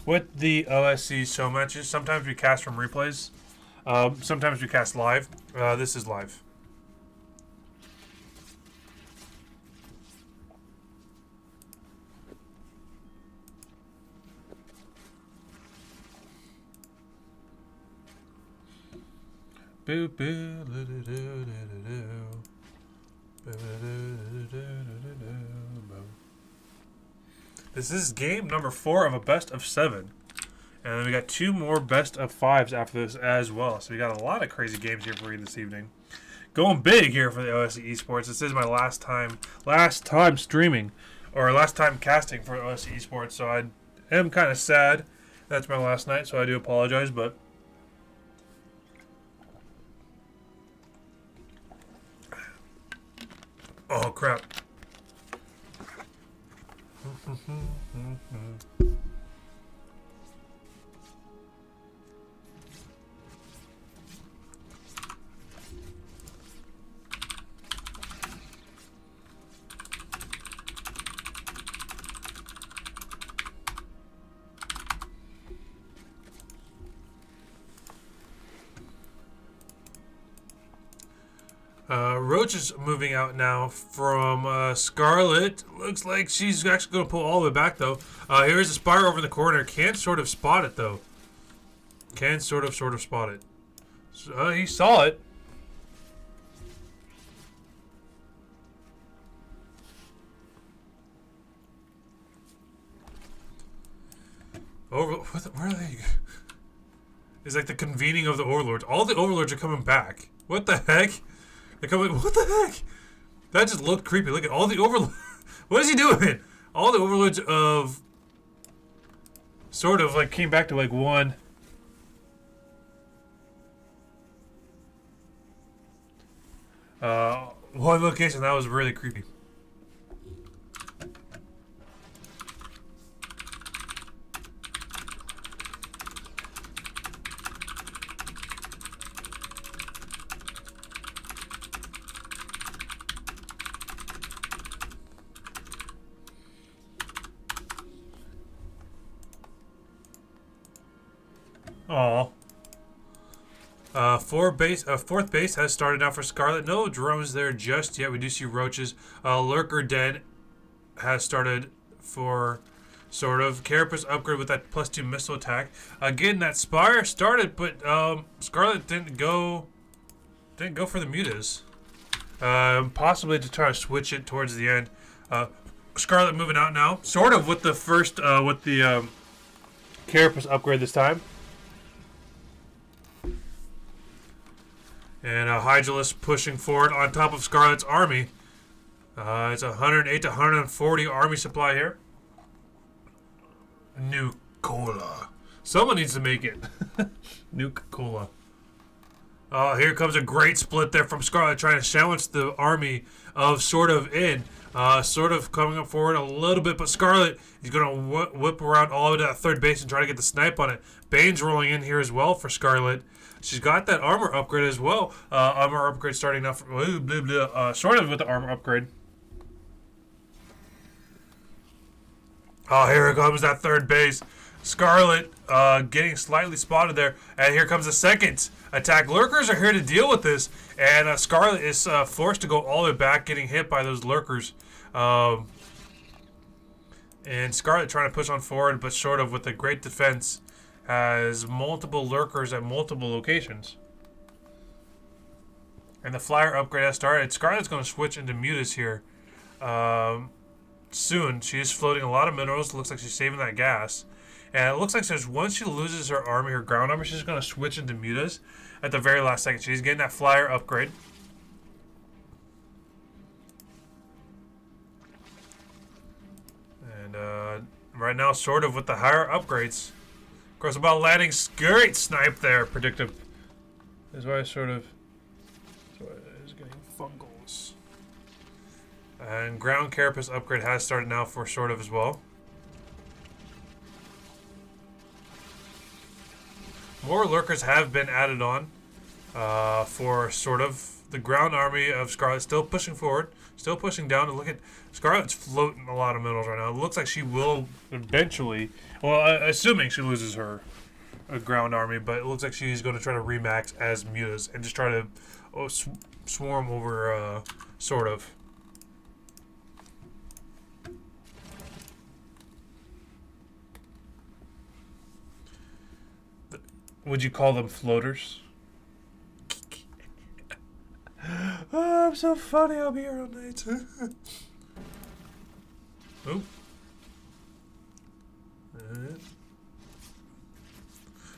with the OSC show matches, sometimes we cast from replays. Sometimes we cast live. This is live. Boo boo do do do do do. This is game number 4 of a best of 7. And then we got 2 more best of 5s after this as well. So we got a lot of crazy games here for you this evening. Going big here for the OSC Esports. This is my last time streaming, or last time casting for OSC Esports. So I am kind of sad. That's my last night, so I do apologize, but oh, crap. Roach is moving out now from Scarlett. Looks like she's actually going to pull all the way back, though. Here's a Spire over in the corner. Can't sort of spot it, though. Can sort of spot it. So, he saw it. Where are they? It's like the convening of the Overlords. All the Overlords are coming back. What the heck? They're coming. What the heck? That just looked creepy. Look at all the Overlords. What is he doing? All the Overlords of sort of like came back to like 1, One location that was really creepy. Aw. Fourth base has started now for Scarlett. No drones there just yet. We do see roaches. Lurker Den has started for SortOf. Carapace upgrade with that +2 missile attack. Again, that Spire started, but Scarlett didn't go for the mutas. Possibly to try to switch it towards the end. Scarlett moving out now. SortOf with the first with the Carapace upgrade this time. And Hydralisk pushing forward on top of Scarlett's army. It's 108 to 140 army supply here. Nuke Cola. Someone needs to make it. Nuke Cola. Here comes a great split there from Scarlett trying to challenge the army of SortOf in. SortOf coming up forward a little bit, but Scarlett is going to whip around all the way to that third base and try to get the snipe on it. Bane's rolling in here as well for Scarlett. She's got that armor upgrade as well. Armor upgrade starting now for SortOf with the armor upgrade. Oh, here comes that third base. Scarlett getting slightly spotted there. And here comes the second attack. Lurkers are here to deal with this. And Scarlett is forced to go all the way back, getting hit by those lurkers. And Scarlett trying to push on forward, but SortOf with a great defense. Has multiple lurkers at multiple locations. And the flyer upgrade has started. Scarlett's going to switch into mutas here soon. She is floating a lot of minerals. Looks like she's saving that gas. And it looks like once she loses her army, her ground army, she's going to switch into mutas at the very last second. She's getting that flyer upgrade. And right now, SortOf with the higher upgrades. Of course, about landing, great snipe there. Predictive is why SortOf is getting fungals. And ground carapace upgrade has started now for SortOf as well. More lurkers have been added on for SortOf. The ground army of Scarlett still pushing forward, still pushing down. And look at Scarlett's floating a lot of minerals right now. It looks like she will eventually, well, assuming she loses her ground army, but it looks like she's going to try to remax as mutas and just try to swarm over SortOf. Would you call them floaters? Oh, I'm so funny. I'll be here all night. Oop.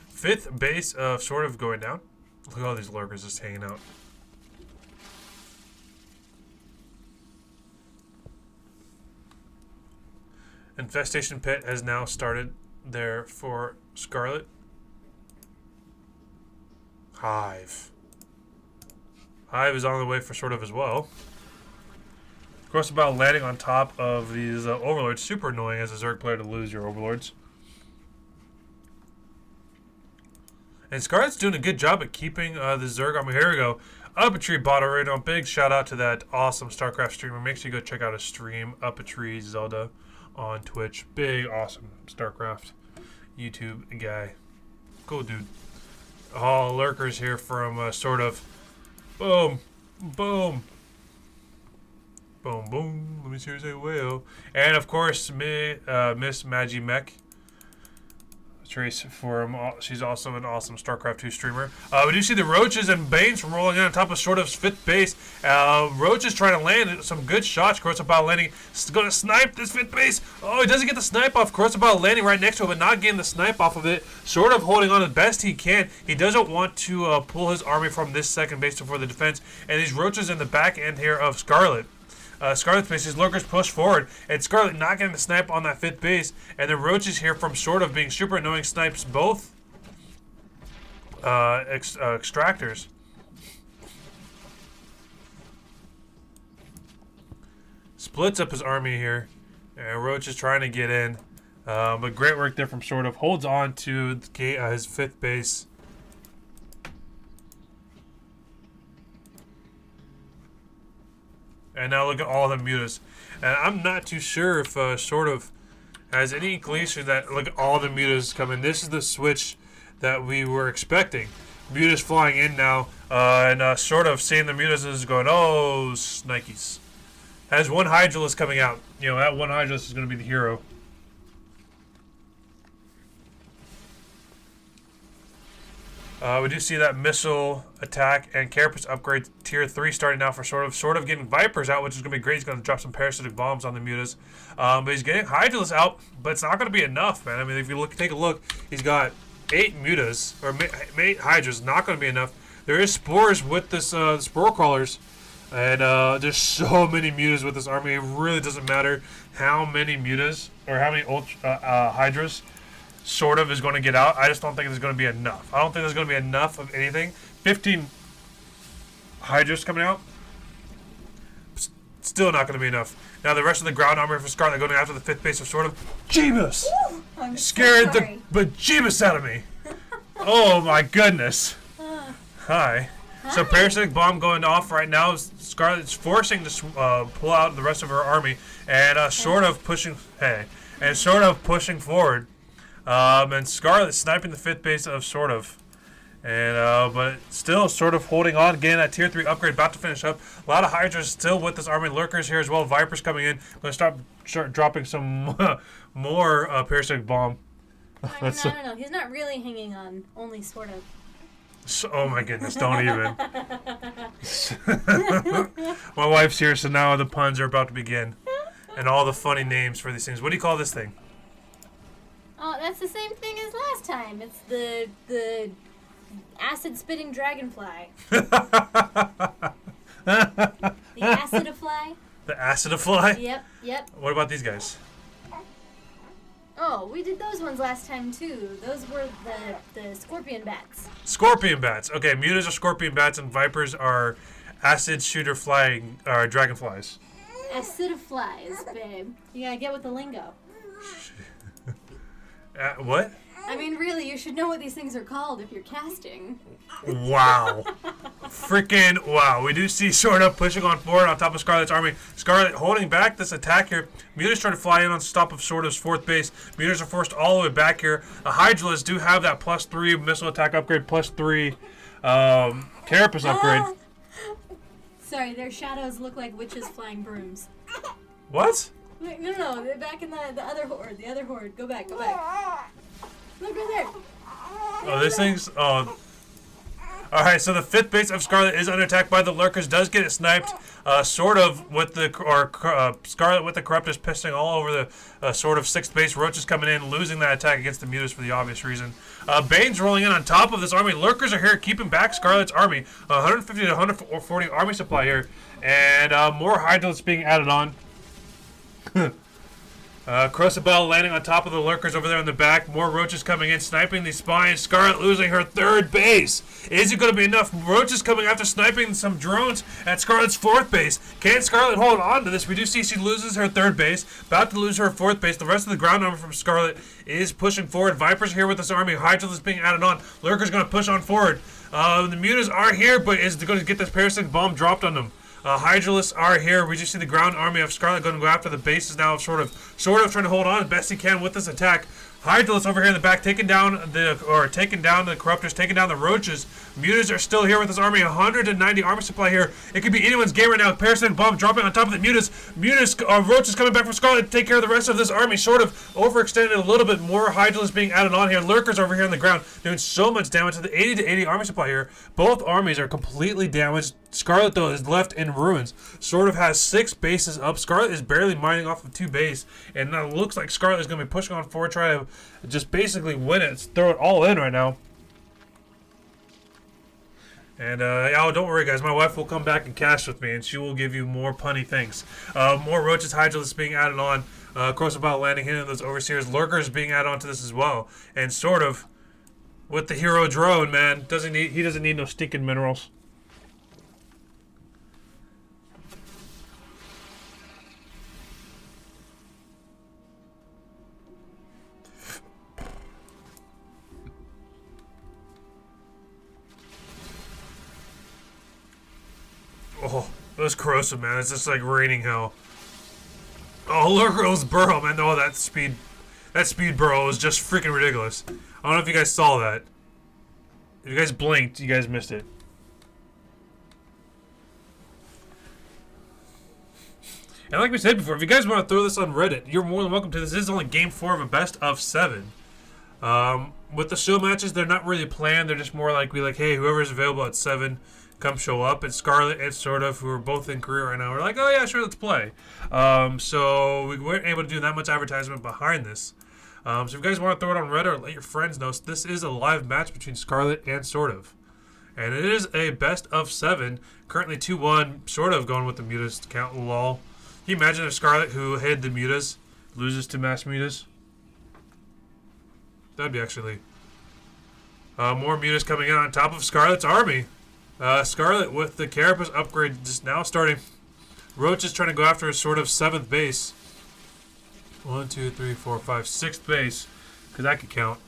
Fifth base of SortOf going down. Look at all these lurkers just hanging out. Infestation pit has now started there for Scarlett. Hive is on the way for SortOf as well. Of course, about landing on top of these overlords. Super annoying as a Zerg player to lose your overlords. And Scarlett's doing a good job at keeping the Zerg army. Here we go. Uppatry bought already on. Big shout out to that awesome StarCraft streamer. Make sure you go check out his stream. Uppatry Zelda on Twitch. Big, awesome StarCraft YouTube guy. Cool dude. All lurkers here from SortOf. Boom. Boom. Boom, boom. Let me see her say well. And of course, Miss Maggie Mech. Trace from she's also an awesome StarCraft 2 streamer. We do see the roaches and Banes rolling in on top of SortOf's fifth base. Roaches trying to land some good shots. About landing, going to snipe this fifth base. Oh, he doesn't get the snipe off. About landing right next to him, but not getting the snipe off of it. SortOf holding on as best he can. He doesn't want to pull his army from this second base for the defense. And these roaches in the back end here of Scarlett. Scarlett's base, his lurkers push forward, and Scarlett not getting the snipe on that fifth base, and the roaches here from SortOf being super annoying snipes both extractors. splits up his army here. And Roach is trying to get in. But great work there from SortOf. Holds on to his 5th base. And now look at all the mutas. And I'm not too sure if SortOf has any inclination that look at all the mutas coming. This is the switch that we were expecting. Mutas flying in now. And SortOf seeing the mutas is going, oh, Nikes. Has one Hydralisk coming out. You know, that one Hydralisk is going to be the hero. We do see that missile attack and Carapace upgrade tier 3 starting now for SortOf. SortOf getting Vipers out, which is going to be great. He's going to drop some parasitic bombs on the mutas. But he's getting Hydralisk out, but it's not going to be enough, man. I mean, if you take a look, he's got 8 mutas, or 8 Hydras. Not going to be enough. There is spores with this spore crawlers. And there's so many mutas with this army. It really doesn't matter how many mutas or how many Hydras SortOf is going to get out. I just don't think there's going to be enough. I don't think there's going to be enough of anything. 15 Hydras coming out. Still not going to be enough. Now the rest of the ground armor for Scarlett going after the 5th base of SortOf. Jeebus! I'm scared so the bejeebus out of me. Oh my goodness. Hi. So parasitic bomb going off right now. Scarlett's forcing to pull out the rest of her army, and SortOf pushing. And SortOf pushing forward. And Scarlett sniping the 5th base of SortOf. And but still SortOf holding on, getting that tier 3 upgrade, about to finish up. A lot of Hydras still with this army. Lurkers here as well. Vipers coming in. Going to start dropping some more parasitic bomb. No. He's not really hanging on. Only SortOf. So, oh my goodness, don't even. My wife's here, so now the puns are about to begin. And all the funny names for these things. What do you call this thing? Oh, that's the same thing as last time. It's the acid-spitting dragonfly. The acidifly? The acidifly? Yep. What about these guys? Oh, we did those ones last time too. Those were the scorpion bats. Scorpion bats. Okay, mutas are scorpion bats and vipers are acid shooter flying dragonflies. Acidiflies, babe. You gotta get with the lingo. What? I mean, really, you should know what these things are called if you're casting. Wow. Freaking wow. We do see SortOf pushing on forward on top of Scarlett's army. Scarlett holding back this attack here. Mutas trying to fly in on top of SortOf's 4th base. Mutas are forced all the way back here. The Hydralisks do have that +3 missile attack upgrade, +3 Carapace upgrade. Sorry, their shadows look like witches flying brooms. What? No, they're back in the other horde. The other horde. Go back. Look right there. Oh, this thing's... Oh. Alright, so the 5th base of Scarlett is under attack by the Lurkers. Does get it sniped. SortOf with the... Scarlett with the Corruptors pissing all over the SortOf 6th base. Roach is coming in, losing that attack against the mutas for the obvious reason. Bane's rolling in on top of this army. Lurkers are here keeping back Scarlett's army. 150 to 140 army supply here. And more Hydralisks being added on. Crocibel landing on top of the Lurkers over there in the back. More Roaches coming in, sniping the spines. Scarlett losing her 3rd base. Is it going to be enough? Roaches coming after sniping some drones at Scarlett's 4th base. Can Scarlett hold on to this? We do see she loses her 3rd base. About to lose her 4th base. The rest of the ground armor from Scarlett is pushing forward. Vipers here with this army. Hydra is being added on. Lurker's going to push on forward. The mutas are here, but is going to get this parasitic bomb dropped on them. Hydralisks are here. We just see the ground army of Scarlett going to go after the bases now of SortOf. SortOf trying to hold on as best he can with this attack. Hydralisks over here in the back taking down the Corruptors, taking down the Roaches. Mutas are still here with this army. 190 army supply here. It could be anyone's game right now. Parasitic bomb dropping on top of the Mutas. Roaches coming back from Scarlett to take care of the rest of this army. SortOf overextended a little bit more. Hydralisks being added on here. Lurkers over here on the ground doing so much damage to the 80 to 80 army supply here. Both armies are completely damaged. Scarlett, though, is left in ruins. SortOf has 6 bases up. Scarlett is barely mining off of 2 base. And it looks like Scarlett is going to be pushing on forward, trying to just basically win it. Throw it all in right now. And, oh, don't worry, guys. My wife will come back and cast with me, and she will give you more punny things. More Roaches, Hydralisks being added on. Crocibel landing, hitting those Overseers. Lurkers being added on to this as well. And SortOf, with the hero drone, man, he doesn't need no stinking minerals. Oh, it was corrosive, man. It's just like raining hell. Oh, look at those burrow, man. Oh, that speed burrow was just freaking ridiculous. I don't know if you guys saw that. If you guys blinked, you guys missed it. And like we said before, if you guys want to throw this on Reddit, you're more than welcome to. This is only game 4 of a best of 7. With the show matches, they're not really planned. They're just more like, hey, whoever's available at 7, come show up. And Scarlett and SortOf, who are both in Korea right now, we're like, oh yeah, sure, let's play. So we weren't able to do that much advertisement behind this. So if you guys want to throw it on Reddit or let your friends know, this is a live match between Scarlett and SortOf. And it is a best of 7. Currently 2-1, SortOf going with the mutas count, lol. Can you imagine if Scarlett, who hid the mutas, loses to mass mutas? That'd be actually... more mutas coming in on top of Scarlett's army. Scarlett with the Carapace upgrade just now starting. Roach is trying to go after his sort of 7th base. 1, 2, 3, 4, 5, 6th base. Because that could count.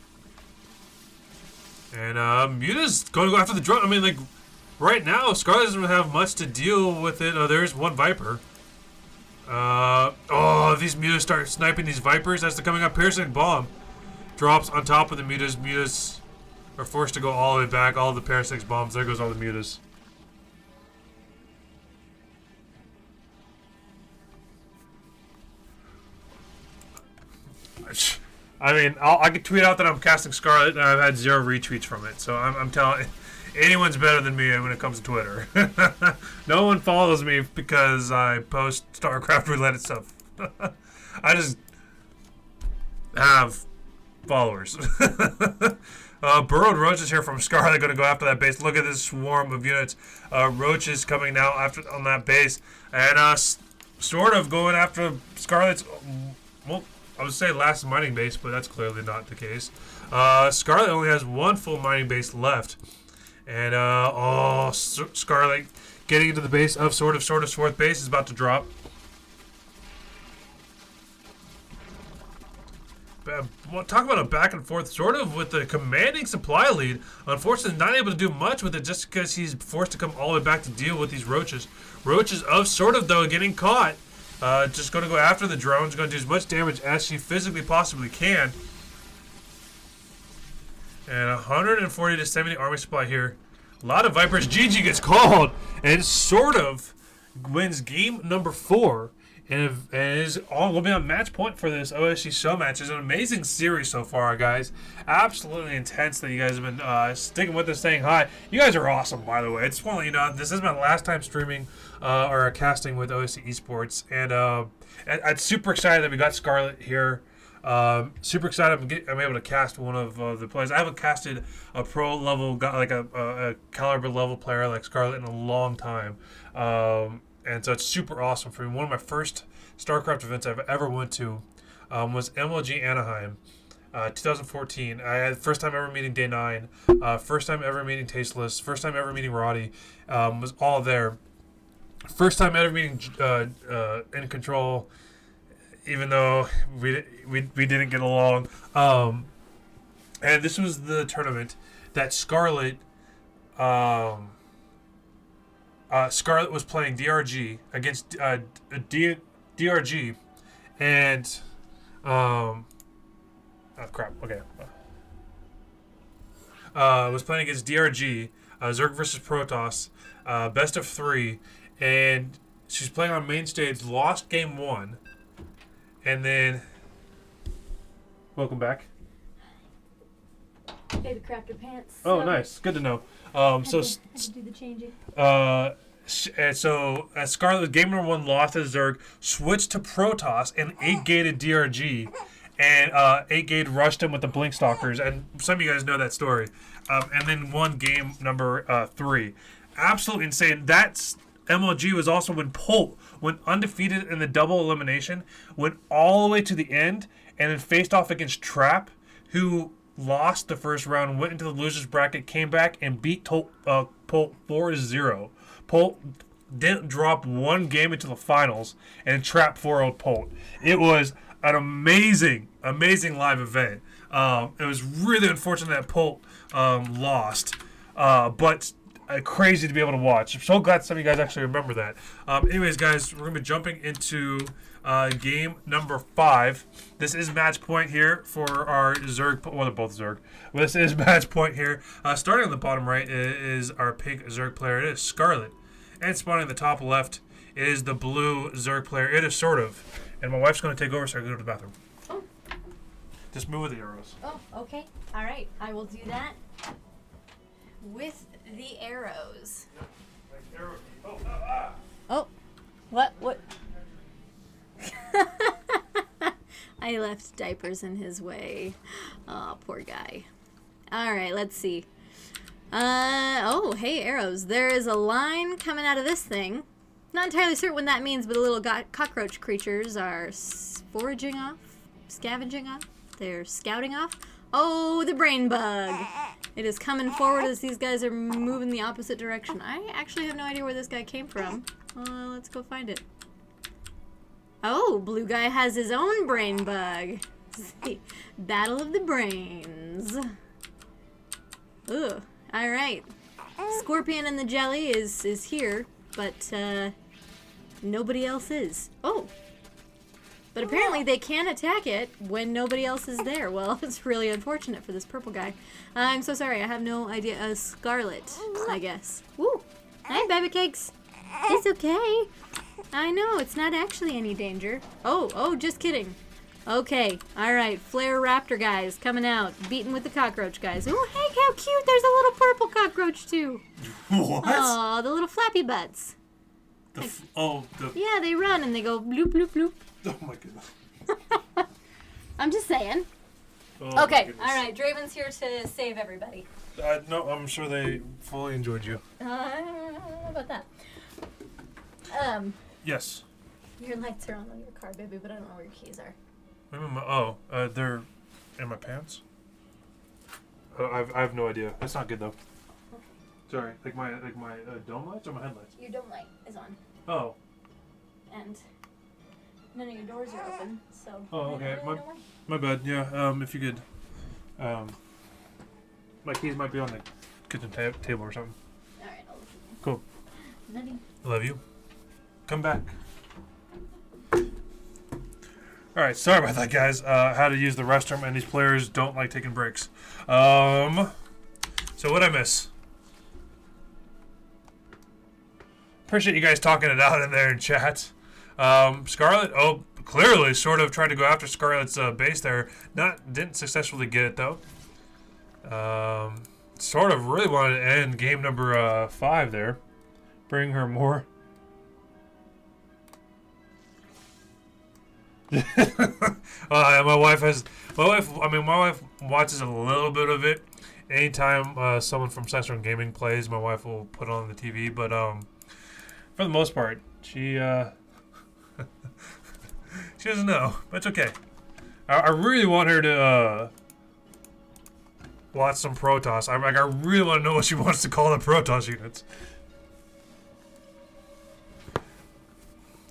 And Muta's going to go after the drone. I mean, like, right now, Scarlett doesn't have much to deal with it. Oh, there's one Viper. These Mutas start sniping these Vipers as they're coming up. Piercing bomb drops on top of the Mutas. Mutas are forced to go all the way back. All the Parasix bombs. There goes all the Mutas. I mean, I could tweet out that I'm casting Scarlett, and I've had 0 retweets from it. So I'm telling, anyone's better than me when it comes to Twitter. No one follows me because I post StarCraft-related stuff. I just have followers. Burrowed Roach is here from Scarlett, going to go after that base. Look at this swarm of units. Roach is coming now after on that base, and sort of going after Scarlett's. Well, I would say last mining base, but that's clearly not the case. Scarlett only has 1 full mining base left. And, Scarlett getting into the base of SortOf's 4th base is about to drop. Talk about a back and forth, SortOf with the commanding supply lead. Unfortunately, not able to do much with it just because he's forced to come all the way back to deal with these roaches. Roaches of SortOf, though, getting caught. Just going to go after the drones. Going to do as much damage as she physically possibly can. And 140 to 70 army supply here. A lot of Vipers. GG gets called. And SortOf wins game number 4. And is all will be on match point for this OSC show match. It's an amazing series so far, guys. Absolutely intense that you guys have been sticking with us, staying high. You guys are awesome, by the way. I just want to let you know, this is my last time streaming or casting with OSC Esports. And I'm super excited that we got Scarlett here. Super excited I'm able to cast one of the players. I haven't casted a pro level, like a caliber level player like Scarlett in a long time. And so it's super awesome for me. One of my first StarCraft events I've ever went to was MLG Anaheim, 2014. I had first time ever meeting Day 9, first time ever meeting Tasteless, first time ever meeting Roddy, was all there. First time ever meeting In Control, even though we didn't get along. And this was the tournament that Scarlett... Scarlett was playing DRG against DRG, and was playing against DRG, Zerg versus Protoss, best of 3, and she's playing on main stage. Lost game 1, and then welcome back. Baby crapped her pants. Oh, nice. Good to know. Had to do the changing. And so Scarlett, game number 1, lost to Zerg, switched to Protoss and 8-gated DRG, and 8-gate rushed him with the Blink Stalkers, and some of you guys know that story. And then won game number 3. Absolutely insane. That's MLG was also when Polt went undefeated in the double elimination, went all the way to the end, and then faced off against Trap, who lost the first round, went into the losers bracket, came back and beat Polt 4-0. Polt didn't drop one game into the finals, and Trap 4-0'd Polt. It was an amazing live event. It was really unfortunate that Polt lost, but crazy to be able to watch. I'm so glad some of you guys actually remember that. Anyways, guys, we're going to be jumping into game number 5. This is match point here for our Zerg. Well, they're both Zerg. Well, this is match point here. Starting on the bottom right is our pink Zerg player. It is Scarlett. And spawning in the top left is the blue Zerg player. It is SortOf. And my wife's going to take over so I can go to the bathroom. Oh. Just move with the arrows. Oh, okay. All right. I will do that with the arrows. Like arrow key. Oh. Oh. What? I left diapers in his way. Oh, poor guy. All right, let's see. Oh, hey, arrows. There is a line coming out of this thing. Not entirely certain what that means, but the little cockroach creatures are foraging off, scavenging off. They're scouting off. Oh, the brain bug. It is coming forward as these guys are moving the opposite direction. I actually have no idea where this guy came from. Let's go find it. Oh, blue guy has his own brain bug. Battle of the brains. Ugh. All right. Scorpion and the jelly is here, but nobody else is. Oh. But apparently they can attack it when nobody else is there. Well, it's really unfortunate for this purple guy. I'm so sorry. I have no idea. Scarlett, I guess. Woo. Hi, baby cakes. It's okay. I know. It's not actually any danger. Oh, just kidding. Okay. All right. Flare raptor guys coming out. Beating with the cockroach guys. Oh, hey, how cute. There's a little purple cockroach, too. What? Oh, the little flappy butts. Yeah, they run and they go bloop, bloop, bloop. Oh my goodness. I'm just saying. Oh, okay, all right. Draven's here to save everybody. No, I'm sure they fully enjoyed you. I don't know about that. Yes. Your lights are on your car, baby, but I don't know where your keys are. They're in my pants. I have no idea. That's not good though. Okay. Sorry, like my dome lights or my headlights? Your dome light is on, Oh. and none of your doors are open, so. Oh, okay. I don't really know why. My bad. Yeah. If you could. My keys might be on the kitchen table or something. All right, I'll look at them. Cool. Nutty. I love you. Come back. Alright, sorry about that, guys. How to use the restroom, and these players don't like taking breaks. So what'd I miss? Appreciate you guys talking it out in there in chat. Scarlett, clearly SortOf tried to go after Scarlett's base there. Didn't successfully get it, though. SortOf really wanted to end game number 5 there. Bring her more. My wife watches a little bit of it. Anytime someone from Session Gaming plays, my wife will put on the TV. But for the most part, she she doesn't know. But it's okay. I really want her to watch some Protoss. I really want to know what she wants to call the Protoss units.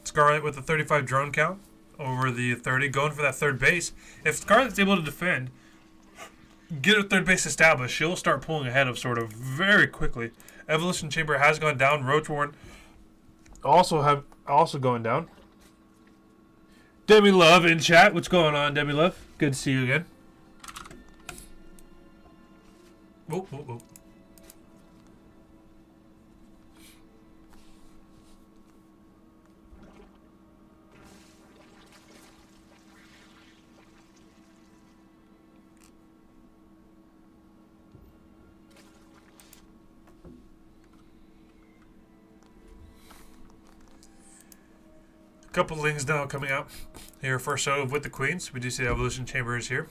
Scarlett with the 35 drone count over the 30, going for that third base. If Scarlett's able to defend, get a third base established, she'll start pulling ahead of SortOf very quickly. Evolution Chamber has gone down. Roach Warren also going down. Demi Love in chat. What's going on, Demi Love? Good to see you again. Oh. Couple links now coming out here for SortOf with the Queens. We do see the Evolution Chamber is here.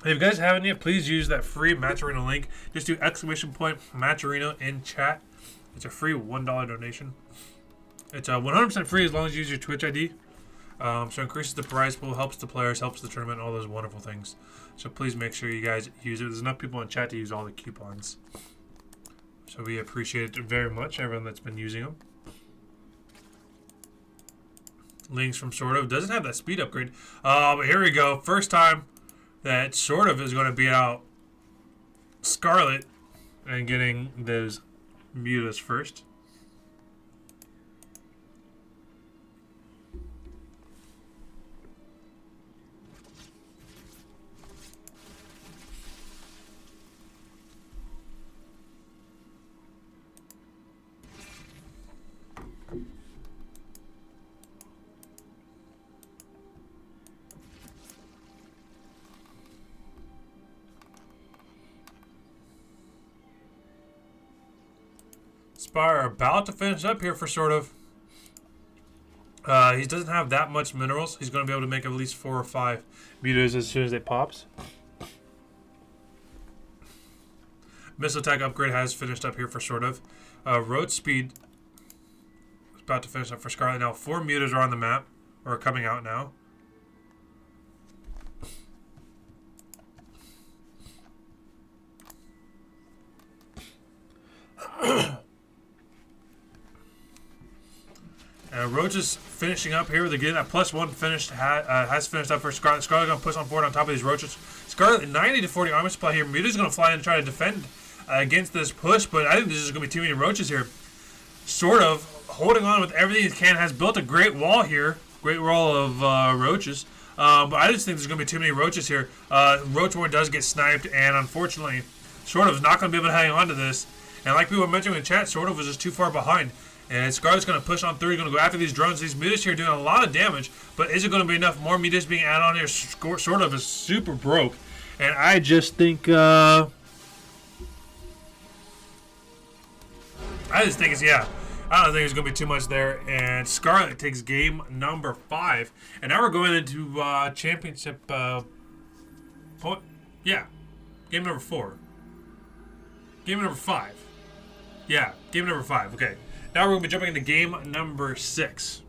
If you guys haven't yet, please use that free Match Arena link. Just do !Match Arena in chat. It's a free $1 donation. It's 100% free as long as you use your Twitch ID. So it increases the prize pool, helps the players, helps the tournament, all those wonderful things. So please make sure you guys use it. There's enough people in chat to use all the coupons. So we appreciate it very much, everyone that's been using them. Links from SortOf. Doesn't have that speed upgrade. But here we go. First time that SortOf is going to beat out Scarlett and getting those mutas first. Spire about to finish up here for SortOf. He doesn't have that much minerals. He's going to be able to make at least 4 or 5 mutas as soon as it pops. Missile attack upgrade has finished up here for SortOf. Road speed is about to finish up for Scarlett. Now 4 mutas are on the map, or coming out now. Roach is finishing up here with again that +1 finished has finished up for Scarlett. Scarlett going to push on forward on top of these roaches. Scarlett 90 to 40 armor supply here. Muta's going to fly in and try to defend against this push, but I think this is going to be too many roaches here. SortOf holding on with everything he can, has built a great wall here, great wall of roaches. But I just think there's going to be too many roaches here. Roach War does get sniped, and unfortunately, SortOf is not going to be able to hang on to this. And like people were mentioning in the chat, SortOf was just too far behind. And Scarlett's going to push on through. He's going to go after these drones. These mutas here doing a lot of damage. But is it going to be enough? More mutas being added on here. SortOf is super broke. And I just think... I just think it's, yeah. I don't think there's going to be too much there. And Scarlett takes game number 5. And now we're going into championship... yeah. Game number 4. Game number 5. Yeah. Game number 5. Okay. Now we're going to be jumping into game number 6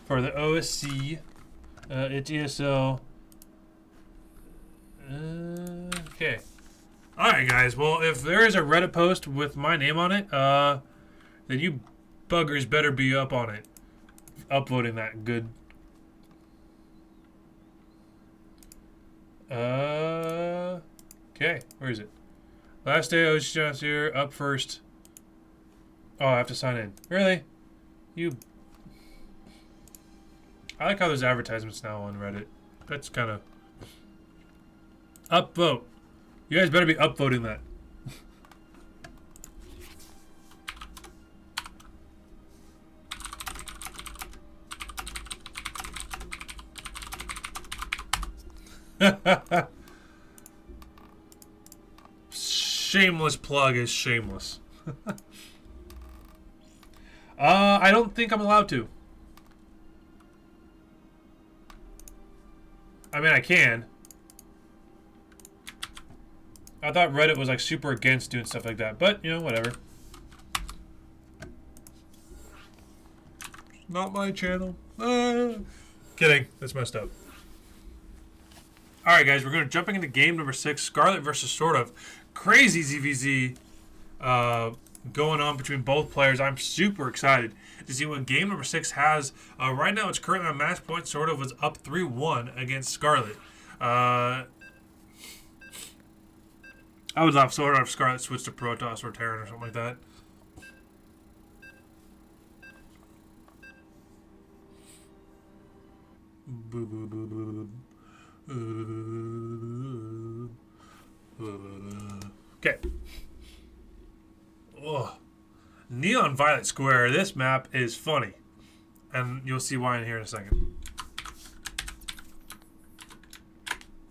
for the OSC ESL. Okay. Alright, guys. Well, if there is a Reddit post with my name on it, then you buggers better be up on it. Uploading that good. Okay. Where is it? Last day OSC here. Up first. Oh, I have to sign in. Really? You... I like how there's advertisements now on Reddit. That's kind of... Upvote. You guys better be upvoting that. Shameless plug is shameless. I don't think I'm allowed to. I mean, I can. I thought Reddit was like super against doing stuff like that, but you know, whatever. Not my channel. Kidding. That's messed up. Alright, guys, we're going to jumping into game number 6, Scarlett versus SortOf. Crazy ZVZ going on between both players. I'm super excited to see what game number 6 has. Right now, it's currently on match point. SortOf was up 3-1 against Scarlett. I would love SortOf if Scarlett switched to Protoss or Terran or something like that. Okay. Ugh. Neon Violet Square. This map is funny. And you'll see why in here in a second.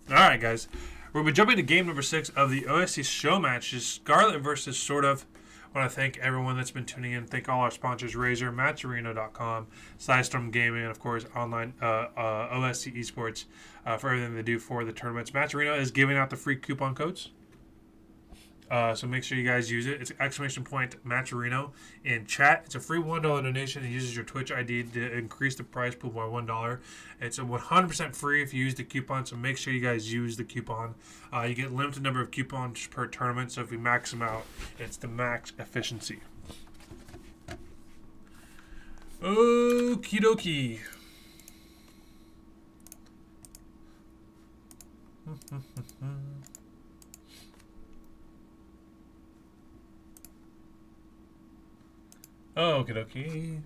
Alright, guys. We'll be jumping to game number 6 of the OSC Showmatch. Is Scarlett versus SortOf. I want to thank everyone that's been tuning in. Thank all our sponsors, Razer, Matcherino.com, SortOf Gaming, and of course online OSC Esports for everything they do for the tournaments. Matcherino is giving out the free coupon codes. So make sure you guys use it. It's !Matcherino in chat. It's a free $1 donation. It uses your Twitch ID to increase the price pool by $1. It's a 100% free if you use the coupon, so make sure you guys use the coupon. You get a limited number of coupons per tournament, so if we max them out, it's the max efficiency. Okie dokie. Okie dokie.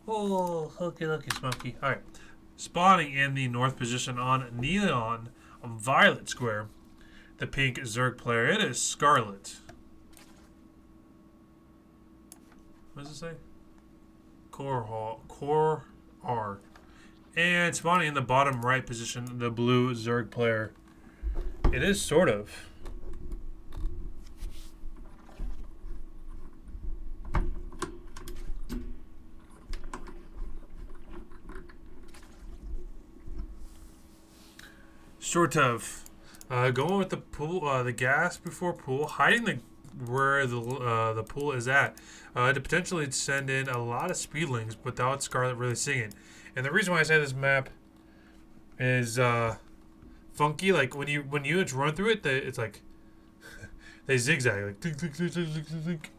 Oh, okie dokie, smoky. Alright. Spawning in the north position on Neon Violet Square. The pink Zerg player. It is Scarlett. What does it say? Core R. And spawning in the bottom right position, the blue Zerg player. It is SortOf. SortOf. Going with the pool, the gas before pool, hiding where the pool is at, to potentially send in a lot of speedlings without Scarlett really seeing it. And the reason why I say this map is funky. Like when units run through it, it's like they zigzag, like think, think, think, think, think, think.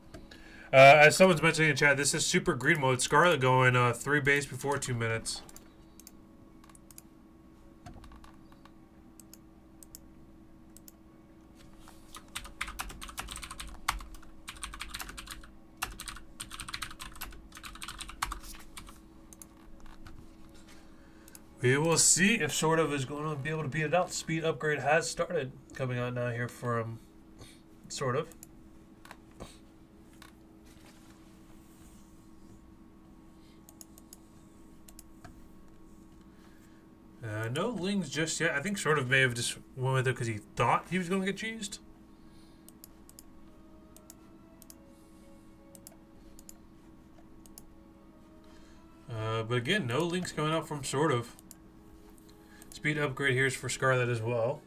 As someone's mentioning in chat, this is super green mode. Scarlett going 3 base before 2 minutes. We will see if SortOf is going to be able to beat it out. Speed upgrade has started coming out now here from SortOf. No Lings just yet. I think SortOf may have just went with it because he thought he was going to get cheesed. But again, no Lings coming out from SortOf. Speed upgrade here is for Scarlett as well.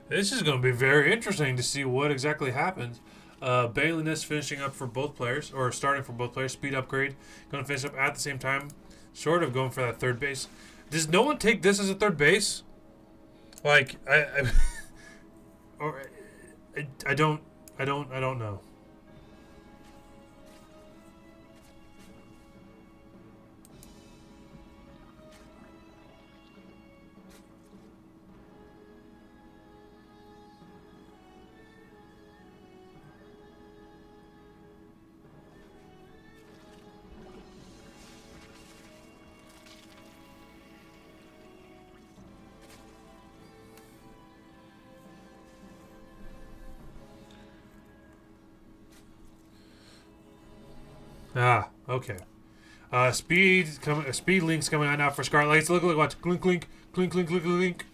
This is going to be very interesting to see what exactly happens. Bailiness finishing up for both players, or starting for both players. Speed upgrade going to finish up at the same time. SortOf going for that third base. Does no one take this as a third base? Like I don't know. Ah, okay. Speed links coming out now for Scarlett. Look, watch. Clink, clink, clink, clink, clink, clink.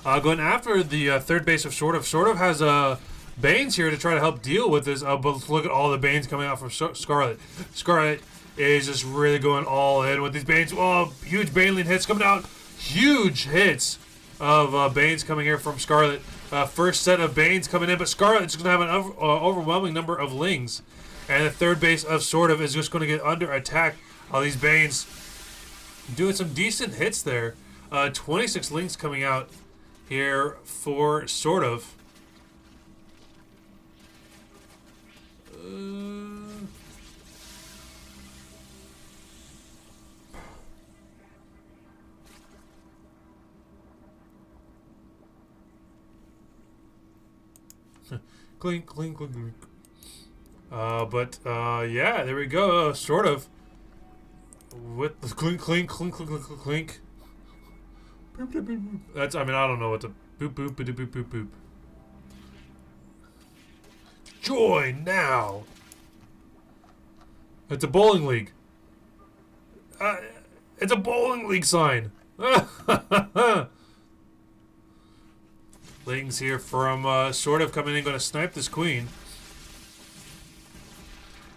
Going after the third base of SortOf. SortOf has Banes here to try to help deal with this. But look at all the Banes coming out from Scarlett. Scarlett is just really going all in with these Banes. Oh, huge Baneling hits coming out. Huge hits of Banes coming here from Scarlett. First set of Banes coming in, but Scarlett's going to have an overwhelming number of Lings. And the third base of SortOf is just going to get under attack. All these Banes doing some decent hits there. 26 Lings coming out here for SortOf. Clink, clink, clink, clink. Yeah, there we go. SortOf with the clink, clink, clink, clink, clink, clink, clink. Boop, boop, boop, boop. That's, I mean, I don't know what to boop, boop, boop, boop, boop, boop. Join now. It's a bowling league. It's a bowling league sign. Lings here from SortOf coming in, going to snipe this queen.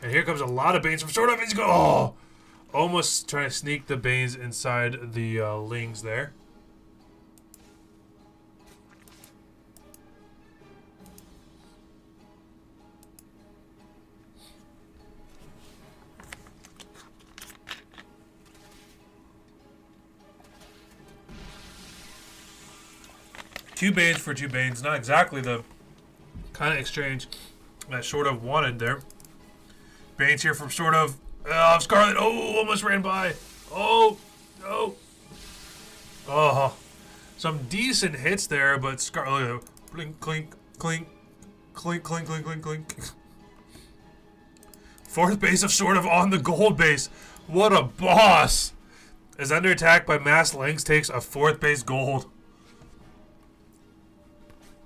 And here comes a lot of Banes from SortOf. He's going, oh, almost trying to sneak the Banes inside the Lings there. 2 Banes for 2 Banes. Not exactly the kind of exchange that SortOf wanted there. Banes here from SortOf. Scarlett. Oh, almost ran by. Oh, no. Oh, some decent hits there, but Scarlett. Blink, clink, clink, clink, clink, clink, clink, clink. 4th base of SortOf on the gold base. What a boss! Is under attack by Mass Lynx, takes a 4th base gold.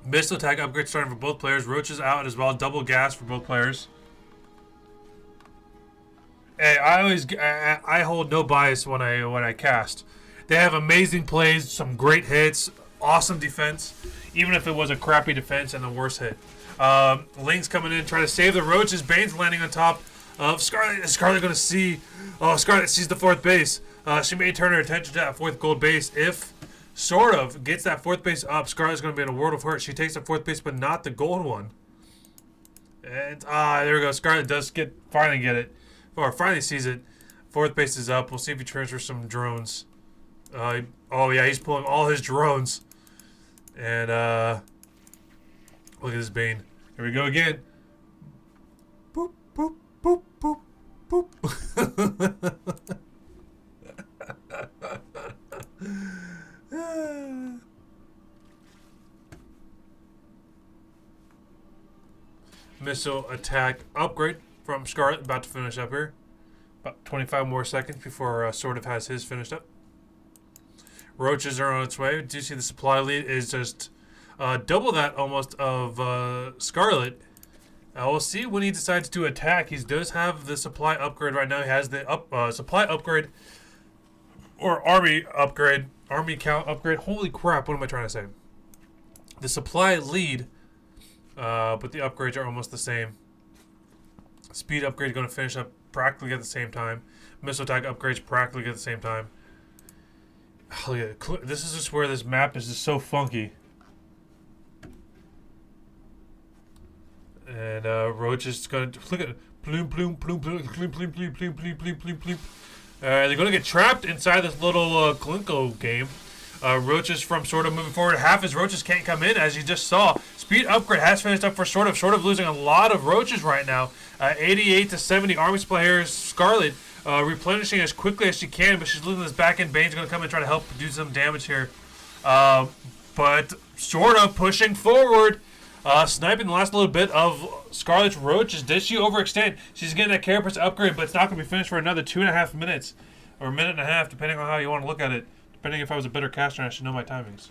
Missile attack upgrade starting for both players. Roach is out as well. Double gas for both players. Hey, I hold no bias when I cast. They have amazing plays, some great hits, awesome defense. Even if it was a crappy defense and the worst hit. Lynx coming in, trying to save the Roaches. Bane's landing on top of Scarlett. Is Scarlett going to see? Oh, Scarlett sees the 4th base. She may turn her attention to that 4th gold base. If SortOf gets that 4th base up, Scarlett's going to be in a world of hurt. She takes the 4th base, but not the gold one. And there we go. Scarlett does finally get it, or finally sees it. 4th base is up. We'll see if he transfers some drones. Oh yeah, he's pulling all his drones. And look at this Bane. Here we go again. Boop boop boop boop boop. Missile attack upgrade from Scarlett. About to finish up here. About 25 more seconds before SortOf has his finished up. Roaches are on its way. Do you see the supply lead is just double that almost of Scarlett. We'll see when he decides to attack. He does have the supply upgrade right now. He has the supply upgrade or army upgrade, army count upgrade. Holy crap, what am I trying to say? The supply lead, but the upgrades are almost the same. Speed upgrade is going to finish up practically at the same time. Missile attack upgrades practically at the same time. Oh, yeah. This is just where this map is just so funky. And Roach is going to look at it. Plume, plume, plume, plume, plume, plume, plume, plume, plume, plume, plume, plume. They're going to get trapped inside this little Klinko game. Roaches from SortOf moving forward. Half his Roaches can't come in, as you just saw. Speed upgrade has finished up for SortOf. SortOf losing a lot of Roaches right now. 88 to 70 army players. Scarlett replenishing as quickly as she can, but she's losing this back end. Bane's going to come and try to help do some damage here. But SortOf pushing forward. Sniping the last little bit of Scarlett's Roaches. Did she overextend? She's getting that Carapace upgrade, but it's not going to be finished for another 2.5 minutes. Or a minute and a half, depending on how you want to look at it. Depending if I was a better caster, I should know my timings.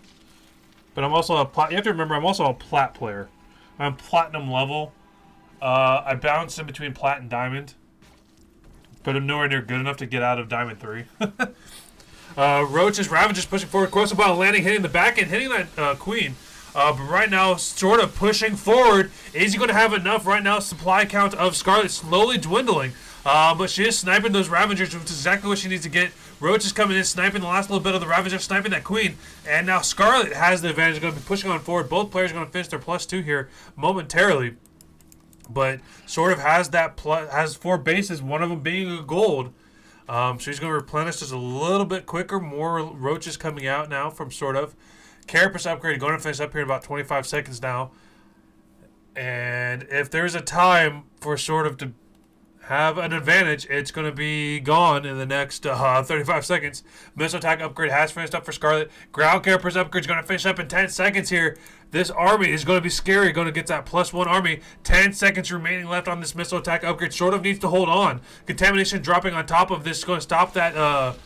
But I'm also a plat. You have to remember, I'm also a plat player. I'm platinum level. I bounce in between plat and diamond. But I'm nowhere near good enough to get out of diamond 3. Roaches, Ravagers pushing forward. Crossobar landing, hitting the back end, hitting that queen. But right now, SortOf pushing forward. Is he going to have enough right now? Supply count of Scarlett slowly dwindling. But she is sniping those Ravagers, which is exactly what she needs to get. Roach is coming in, sniping the last little bit of the Ravager, sniping that queen. And now Scarlett has the advantage, going to be pushing on forward. Both players are going to finish their +2 here momentarily. But SortOf has has 4 bases, one of them being a gold. So he's going to replenish just a little bit quicker. More Roaches coming out now from SortOf. Carapace upgrade going to finish up here in about 25 seconds now. And if there's a time for SortOf to have an advantage, it's going to be gone in the next 35 seconds. Missile attack upgrade has finished up for Scarlett. Ground Carapace upgrade is going to finish up in 10 seconds here. This army is going to be scary. Going to get that +1 army. 10 seconds remaining left on this missile attack upgrade. SortOf needs to hold on. Contamination dropping on top of this is going to stop that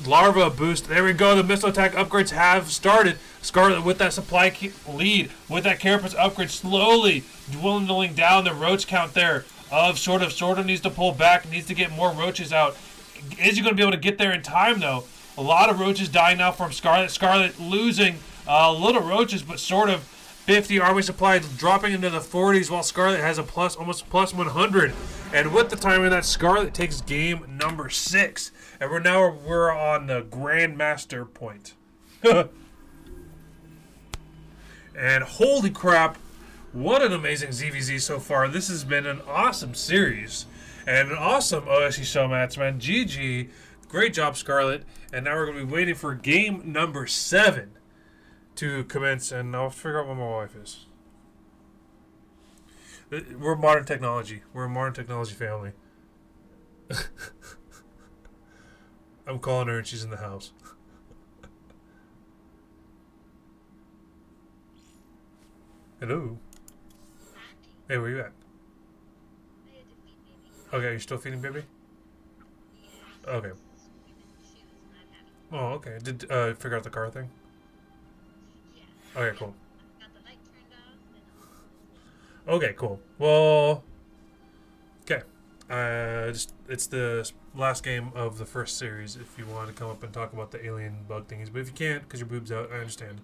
larva boost. There we go. The missile attack upgrades have started. Scarlett with that supply lead, with that Carapace upgrade, slowly dwindling down the Roach count there of SortOf. SortOf needs to pull back, needs to get more Roaches out. Is he going to be able to get there in time, though? A lot of Roaches dying now from Scarlett. Scarlett losing little Roaches, but SortOf 50 army supply dropping into the 40s, while Scarlett has a almost +100. And with the timing of that, Scarlett takes game number 6. And we're on the Grandmaster point. And holy crap, what an amazing ZVZ so far. This has been an awesome series. And an awesome OSC Showmatch, man. GG. Great job, Scarlett. And now we're going to be waiting for game number 7. to commence, and I'll figure out what my wife is. We're modern technology. We're a modern technology family. I'm calling her and she's in the house. Hello. Hey, where you at? Okay, you're still feeding baby? Okay. Oh, okay. Did figure out the car thing? Okay, cool. Okay, cool. Well, okay. It's the last game of the first series. If you want to come up and talk about the alien bug thingies, but if you can't because your boob's out, I understand.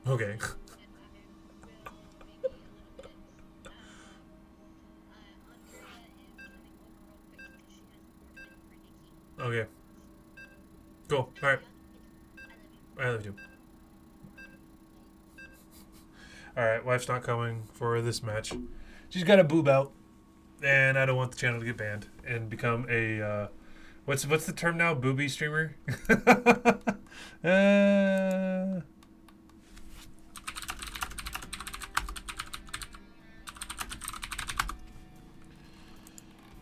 Okay. Okay. Cool. All right. I love you. All right. Wife's not coming for this match. She's got a boob out, and I don't want the channel to get banned and become a what's the term now? Booby streamer.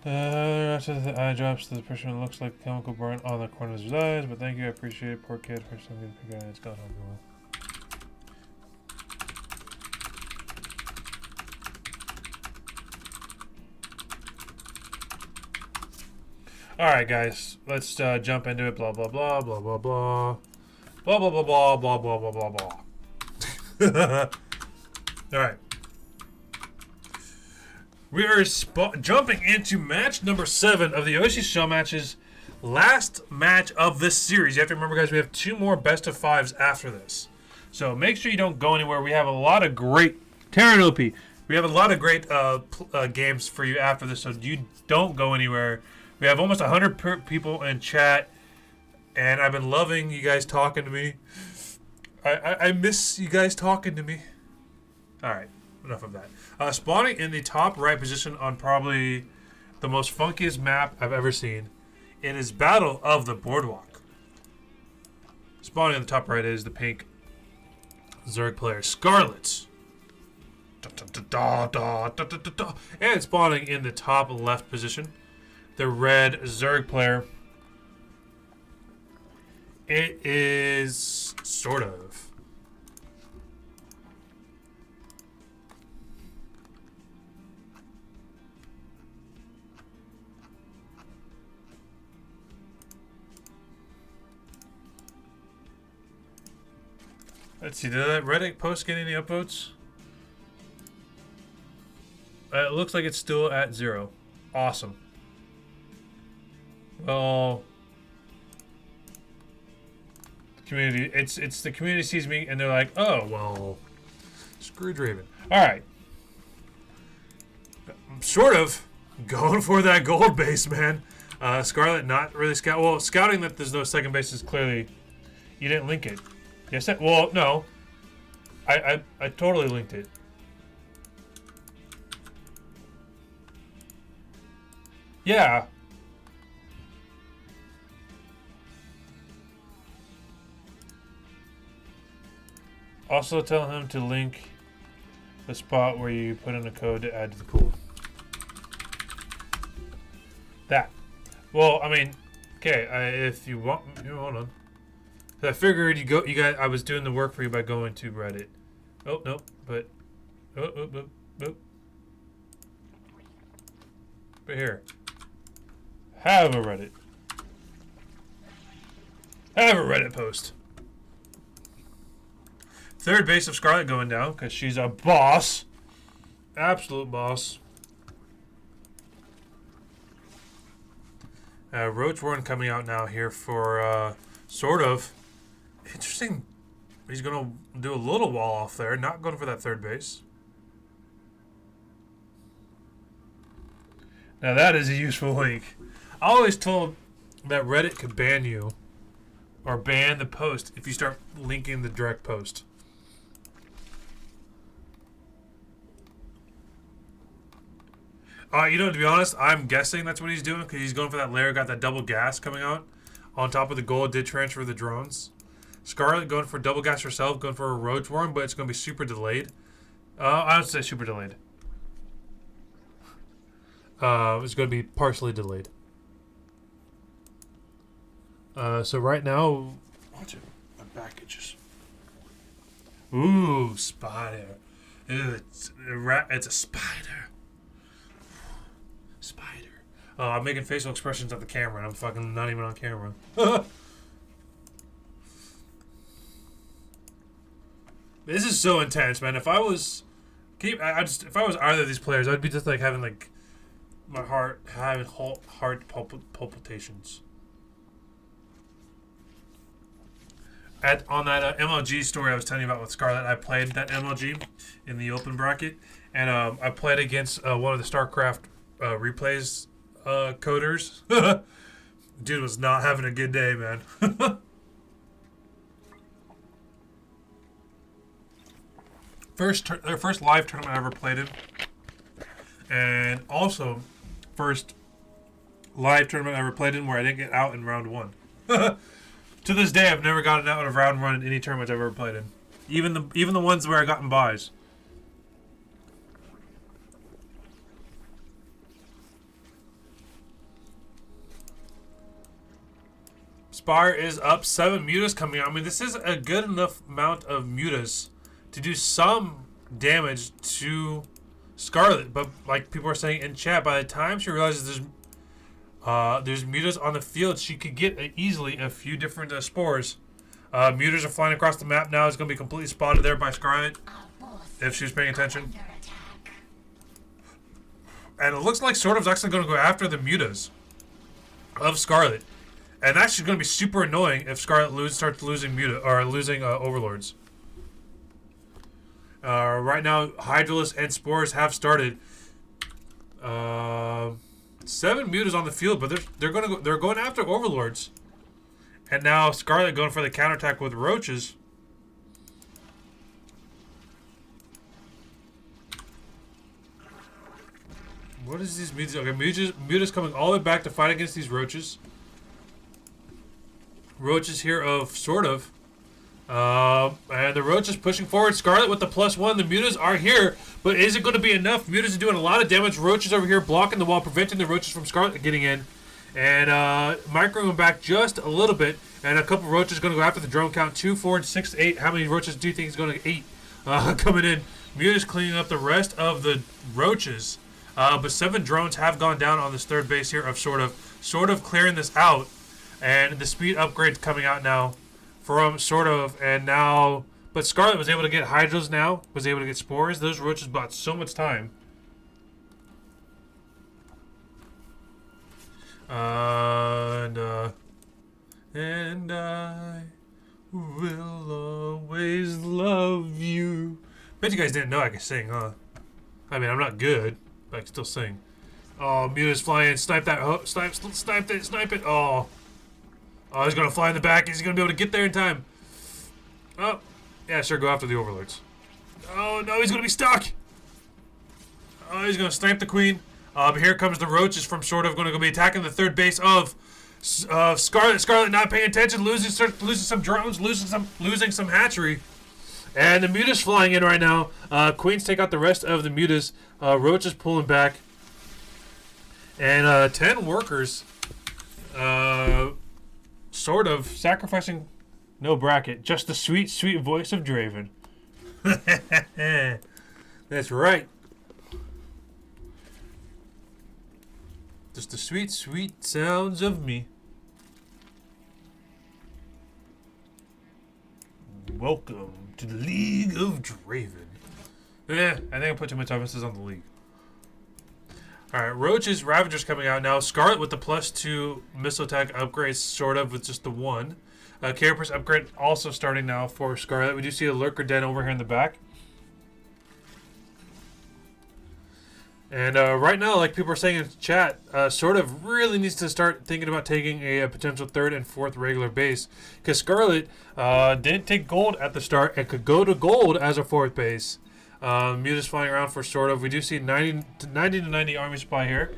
After the eye drops, the person looks like chemical burn on the corner of his eyes. But thank you, I appreciate it. Poor kid for something to pick out. It's gone home. All right, guys, let's jump into it. Blah blah blah blah blah blah blah blah blah blah blah blah blah blah blah. All right. We are jumping into match number 7 of the OSC Show Matches, last match of this series. You have to remember, guys, we have 2 more best of 5s after this. So make sure you don't go anywhere. We have a lot of great Terran We have a lot of great games for you after this, so you don't go anywhere. We have almost 100 people in chat, and I've been loving you guys talking to me. I miss you guys talking to me. All right. Enough of that. Spawning in the top right position on probably the most funkiest map I've ever seen. It is Battle of the Boardwalk. Spawning in the top right is the pink Zerg player Scarlett. And spawning in the top left position, the red Zerg player. It is SortOf. Let's see, did that Reddit post get any upvotes? It looks like it's still at 0. Awesome. Well, the community, it's the community sees me and they're like, oh, well, screw Draven. All right. I'm sort of going for that gold base, man. Scarlett not really scouting that there's no second base is clearly, you didn't link it. Yes, well, no. I totally linked it. Yeah. Also tell him to link the spot where you put in a code to add to the pool. That. Well, I mean, okay, if you want, hold on. I figured you guys. I was doing the work for you by going to Reddit. Oh no, but but here, have a Reddit. Have a Reddit post. Third base of Scarlett going down because she's a boss, absolute boss. Roach Warren coming out now here for SortOf. Interesting. He's going to do a little wall off there. Not going for that third base. Now that is a useful link. I always told that Reddit could ban you. Or ban the post if you start linking the direct post. You know, to be honest, I'm guessing that's what he's doing because he's going for that layer. Got that double gas coming out. On top of the gold did transfer the drones. Scarlett going for double gas herself, going for a Roach Worm, but it's going to be super delayed. I would say super delayed. It's going to be partially delayed. So right now, watch it. My back itches. Ooh, spider. Ew, it's a spider. Spider. I'm making facial expressions at the camera, and I'm fucking not even on camera. This is so intense, man. If I was, if I was either of these players, I'd be just like having like my heart having heart palpitations. On that MLG story I was telling you about with Scarlett, I played that MLG in the open bracket, and I played against one of the StarCraft replays coders. Dude was not having a good day, man. Their first live tournament I ever played in, and also first live tournament I ever played in where I didn't get out in round 1. To this day, I've never gotten out of round 1 in any tournament I've ever played in, even the ones where I got in buys. Spire is up 7 mutas coming out. I mean, this is a good enough amount of mutas to do some damage to Scarlett, but like people are saying in chat, by the time she realizes there's mutas on the field, she could get easily a few different spores. Mutas are flying across the map now. It's going to be completely spotted there by Scarlett if she was paying attention. And it looks like SortOf's actually going to go after the mutas of Scarlett. And that's going to be super annoying if Scarlett starts losing overlords. Right now, Hydralisk and Spores have started. 7 mutas on the field, but they're going after overlords. And now Scarlett going for the counterattack with roaches. What is these mutas? Okay, mutas coming all the way back to fight against these roaches. Roaches here of SortOf. And the Roach is pushing forward. Scarlett with the +1. The mutas are here, but is it going to be enough? Mutas are doing a lot of damage. Roaches over here blocking the wall, preventing the roaches from Scarlett getting in. And microing back just a little bit. And a couple roaches going to go after the drone count. 2, 4, 6, 8. How many roaches do you think is going to 8 coming in? Mutas cleaning up the rest of the roaches. But 7 drones have gone down on this third base here of SortOf. SortOf clearing this out. And the speed upgrade's coming out now from SortOf, and now, but Scarlett was able to get hydras now, was able to get spores. Those roaches bought so much time. And I will always love you. Bet you guys didn't know I could sing, huh? I mean, I'm not good, but I can still sing. Oh, Muta's flying. Snipe that. Snipe it. Oh, he's going to fly in the back. Is he going to be able to get there in time? Oh, yeah, sure, go after the overlords. Oh, no, he's going to be stuck. Oh, he's going to snipe the queen. But here comes the roaches from SortOf, going to be attacking the third base of Scarlett. Scarlett not paying attention, losing some drones, losing some hatchery. And the mutas flying in right now. Queens take out the rest of the mutas. Roaches pulling back. And 10 workers. SortOf sacrificing no bracket. Just the sweet, sweet voice of Draven. That's right. Just the sweet, sweet sounds of me. Welcome to the League of Draven. I think I put too much emphasis on the league. Alright, Roaches, Ravagers coming out now. Scarlett with the +2 missile attack upgrades, SortOf with just the 1. Carapace upgrade also starting now for Scarlett. We do see a Lurker Den over here in the back. And right now, like people are saying in chat, SortOf really needs to start thinking about taking a potential 3rd and 4th regular base. Because Scarlett didn't take gold at the start and could go to gold as a 4th base. Muta's flying around for SortOf. We do see 90 to 90 army supply here.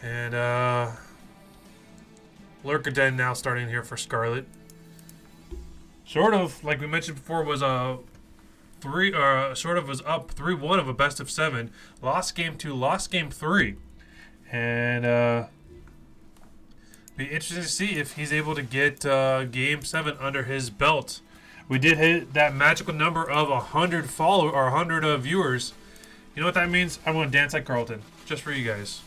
And Lurker Den now starting here for Scarlett. SortOf, like we mentioned before, was SortOf was up 3-1 of a best of 7. Lost game 2, lost game 3. And be interesting to see if he's able to get game 7 under his belt. We did hit that magical number of 100 viewers. You know what that means? I'm going to dance like Carlton, just for you guys.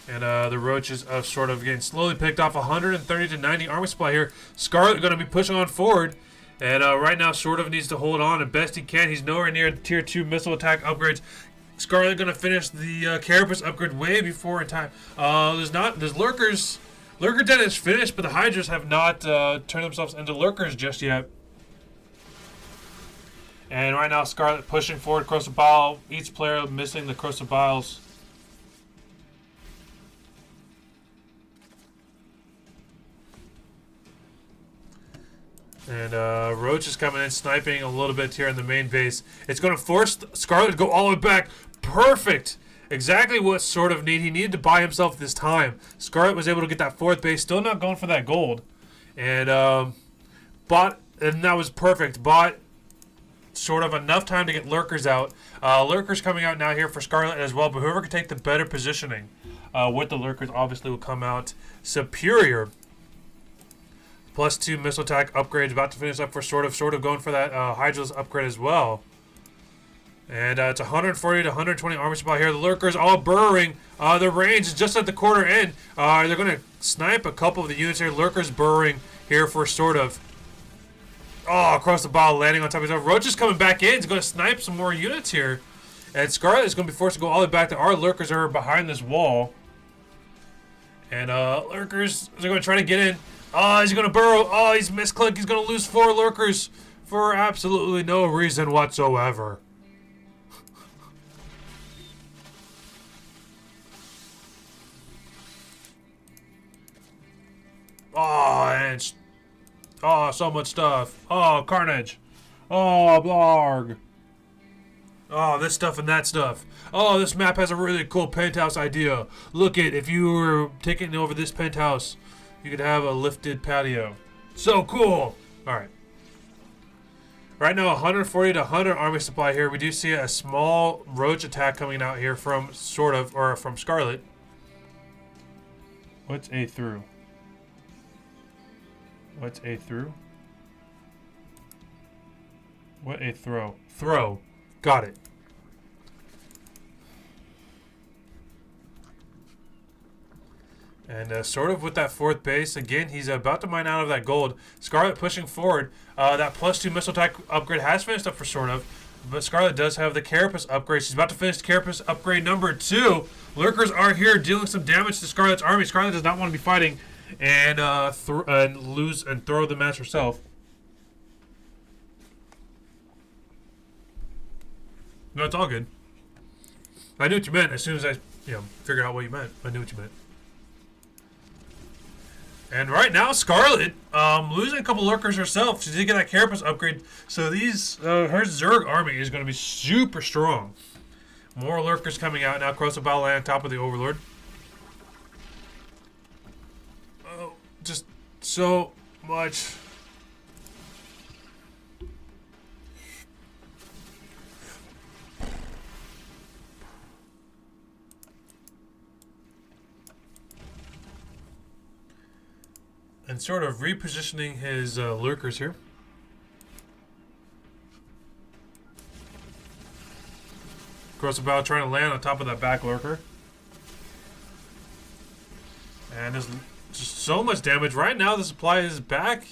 And the roaches of SortOf getting slowly picked off. 130 to 90 army supply here. Scarlett going to be pushing on forward. And right now SortOf needs to hold on as best he can. He's nowhere near the tier 2 missile attack upgrades. Scarlett going to finish the Carapace upgrade way before in time. There's lurkers. Lurker Den is finished, but the Hydras have not turned themselves into lurkers just yet. And right now Scarlett pushing forward across the bile. Each player missing the Crossbiles. And Roach is coming in, sniping a little bit here in the main base. It's going to force Scarlett to go all the way back. Perfect! Exactly what SortOf need. He needed to buy himself this time. Scarlett was able to get that 4th base. Still not going for that gold. And and that was perfect. Bought SortOf enough time to get lurkers out. Lurkers coming out now here for Scarlett as well. But whoever can take the better positioning with the lurkers obviously will come out superior. +2 missile attack upgrades about to finish up for SortOf. SortOf going for that Hydra's upgrade as well. And it's 140 to 120 armor supply here. The lurkers all burrowing. The range is just at the quarter end. They're going to snipe a couple of the units here. Lurkers burrowing here for SortOf. Oh, across the ball, landing on top of his own. Roach is coming back in. He's going to snipe some more units here. And Scarlett is going to be forced to go all the way back. Our lurkers are behind this wall. And lurkers are going to try to get in. Oh, he's going to burrow. Oh, he's misclicked. He's going to lose 4 lurkers for absolutely no reason whatsoever. So much stuff. Oh, carnage. Oh, blarg. Oh, this stuff and that stuff. Oh, this map has a really cool penthouse idea. Look it, if you were taking over this penthouse, you could have a lifted patio. So cool. All right. Right now, 140 to 100 army supply here. We do see a small roach attack coming out here from SortOf, or from Scarlett. What's A through? What's A through? What a throw. Throw. Got it. And SortOf with that 4th base. Again, he's about to mine out of that gold. Scarlett pushing forward. That +2 missile attack upgrade has finished up for SortOf. But Scarlett does have the Carapace upgrade. She's about to finish Carapace upgrade number 2. Lurkers are here dealing some damage to Scarlett's army. Scarlett does not want to be fighting and lose and throw the match herself. No, it's all good. I knew what you meant as soon as I figured out what you meant. I knew what you meant. And right now, Scarlett losing a couple lurkers herself. She did get that Carapace upgrade. So her Zerg army is going to be super strong. More lurkers coming out now. Across the battle land on top of the Overlord. Oh, just so much. And sort of repositioning his lurkers here. Across the bow, trying to land on top of that back lurker. And there's just so much damage. Right now, the supply is back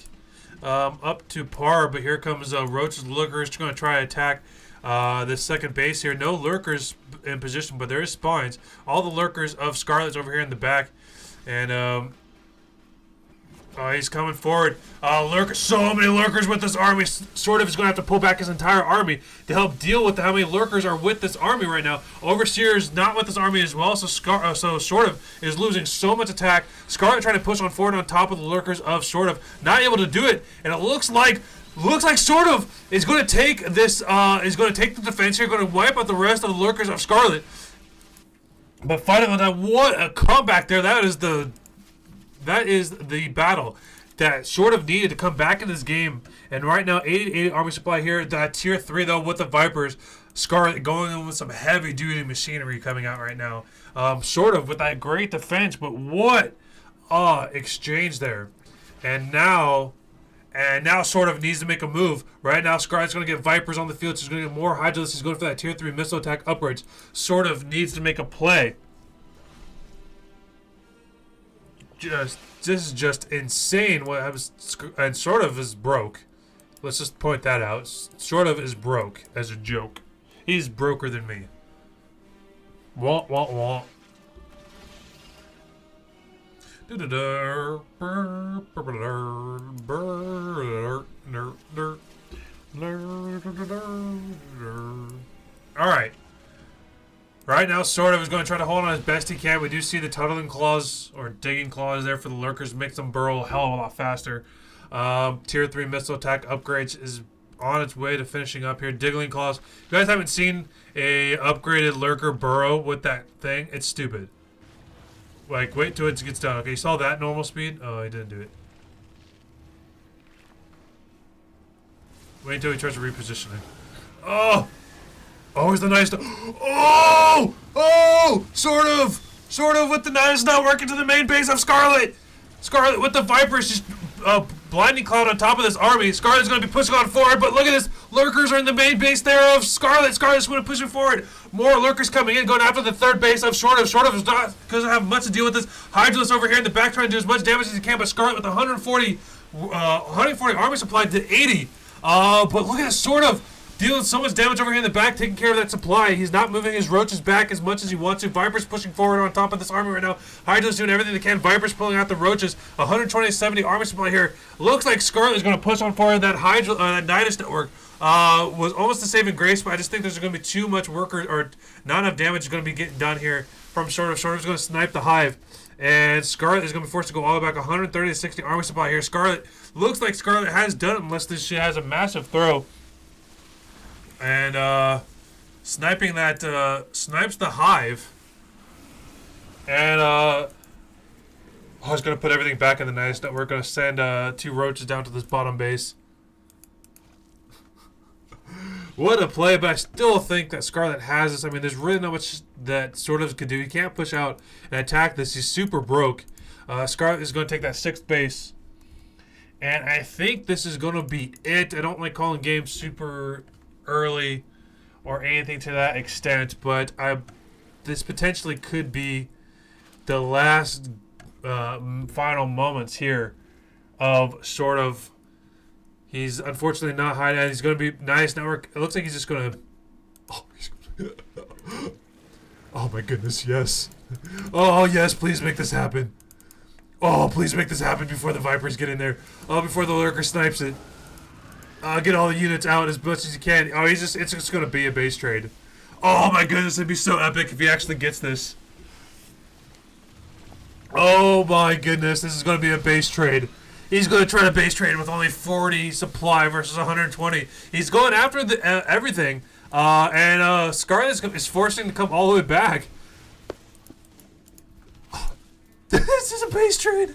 up to par, but here comes Roach's lurkers going to try to attack this 2nd base here. No lurkers in position, but there is spawns. All the lurkers of Scarlett's over here in the back. And he's coming forward. Lurkers, so many lurkers with this army. SortOf is going to have to pull back his entire army to help deal with how many lurkers are with this army right now. Overseer is not with this army as well, so SortOf is losing so much attack. Scarlett trying to push on forward on top of the lurkers of SortOf, not able to do it, and it looks like SortOf is going to take this. Is going to take the defense here, going to wipe out the rest of the lurkers of Scarlett. But fighting on that, what a comeback there! That is the battle. that sort of needed to come back in this game. And right now, 80 army supply here. That tier 3 though with the Vipers. Scarlett going in with some heavy duty machinery coming out right now. Sort of with that great defense, but what exchange there. And now sort of needs to make a move. Right now, Scarlett's going to get Vipers on the field. She's going to get more Hydralisk. She's going for that tier 3 missile attack upgrades. Sort of needs to make a play. This is just insane. What I was, and Sort of is broke. Let's just point that out. Sort of is broke as a joke. He's broker than me. Wah wah wah. Alright. Right now, Sort of is going to try to hold on as best he can. We do see the tunneling claws or digging claws there for the lurkers. Makes them burrow a hell of a lot faster. Tier 3 missile attack upgrades is on its way to finishing up here. Diggling claws. If you guys haven't seen a upgraded lurker burrow with that thing, it's stupid. Like, wait till it gets done. Okay, you saw that normal speed? Oh, he didn't do it. Wait until he tries to reposition it. Oh! Oh, he's the nice... Oh! Oh! Sort of with the nice not working to the main base of Scarlett! Scarlett with the Vipers just blinding cloud on top of this army. Scarlett's going to be pushing on forward, but look at this. Lurkers are in the main base there of Scarlett. Scarlett's going to push it forward. More lurkers coming in, going after the third base of SortOf. SortOf is not going to have much to deal with this. Hydralisk over here in the back trying to do as much damage as he can, but Scarlett with 140 army supply to 80. But look at this SortOf dealing so much damage over here in the back, taking care of that supply. He's not moving his roaches back as much as he wants to. Viper's pushing forward on top of this army right now. Hydra's doing everything they can. Viper's pulling out the roaches. 120 to 70 army supply here. Looks like Scarlett is going to push on forward. That Nidus network was almost a saving grace, but I just think there's going to be too much worker or not enough damage is going to be getting done here from SortOf. SortOf's going to snipe the hive. And Scarlett is going to be forced to go all the way back 130 to 60 army supply here. Scarlett looks like Scarlett has done it unless she has a massive throw. And sniping that snipes the hive. And he's gonna put everything back in the Nidus network. We're gonna send 2 roaches down to this bottom base. What a play, but I still think that Scarlett has this. I mean, there's really not much that SortOf could do. He can't push out and attack this. He's super broke. Scarlett is going to take that 6th base. And I think this is going to be it. I don't like calling games super early or anything to that extent, but this potentially could be the last final moments here of SortOf. He's unfortunately not hiding. He's going to be nice network. It looks like he's just going to... Oh my goodness, yes. Oh yes, please make this happen. Oh, please make this happen before the Vipers get in there. Oh, before the lurker snipes it. Get all the units out as much as you can. Oh, it's just going to be a base trade. Oh my goodness, it'd be so epic if he actually gets this. Oh my goodness, this is going to be a base trade. He's going to try to base trade with only 40 supply versus 120. He's going after everything. And Scarlett is forcing to come all the way back. This is a base trade.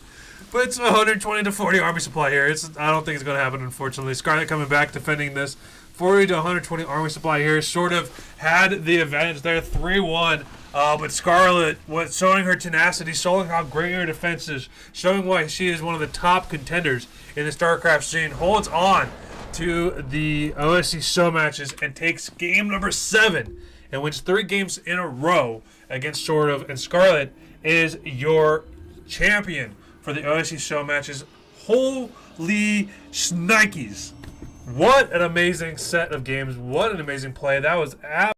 But it's 120 to 40 army supply here. I don't think it's going to happen, unfortunately. Scarlett coming back, defending this. 40 to 120 army supply here. SortOf had the advantage there, 3-1. But Scarlett was showing her tenacity, showing how great her defense is, showing why she is one of the top contenders in the StarCraft scene. Holds on to the OSC show matches and takes game number 7 and wins 3 games in a row against SortOf. And Scarlett is your champion for the OSC show matches. Holy shnikes. What an amazing set of games. What an amazing play. That was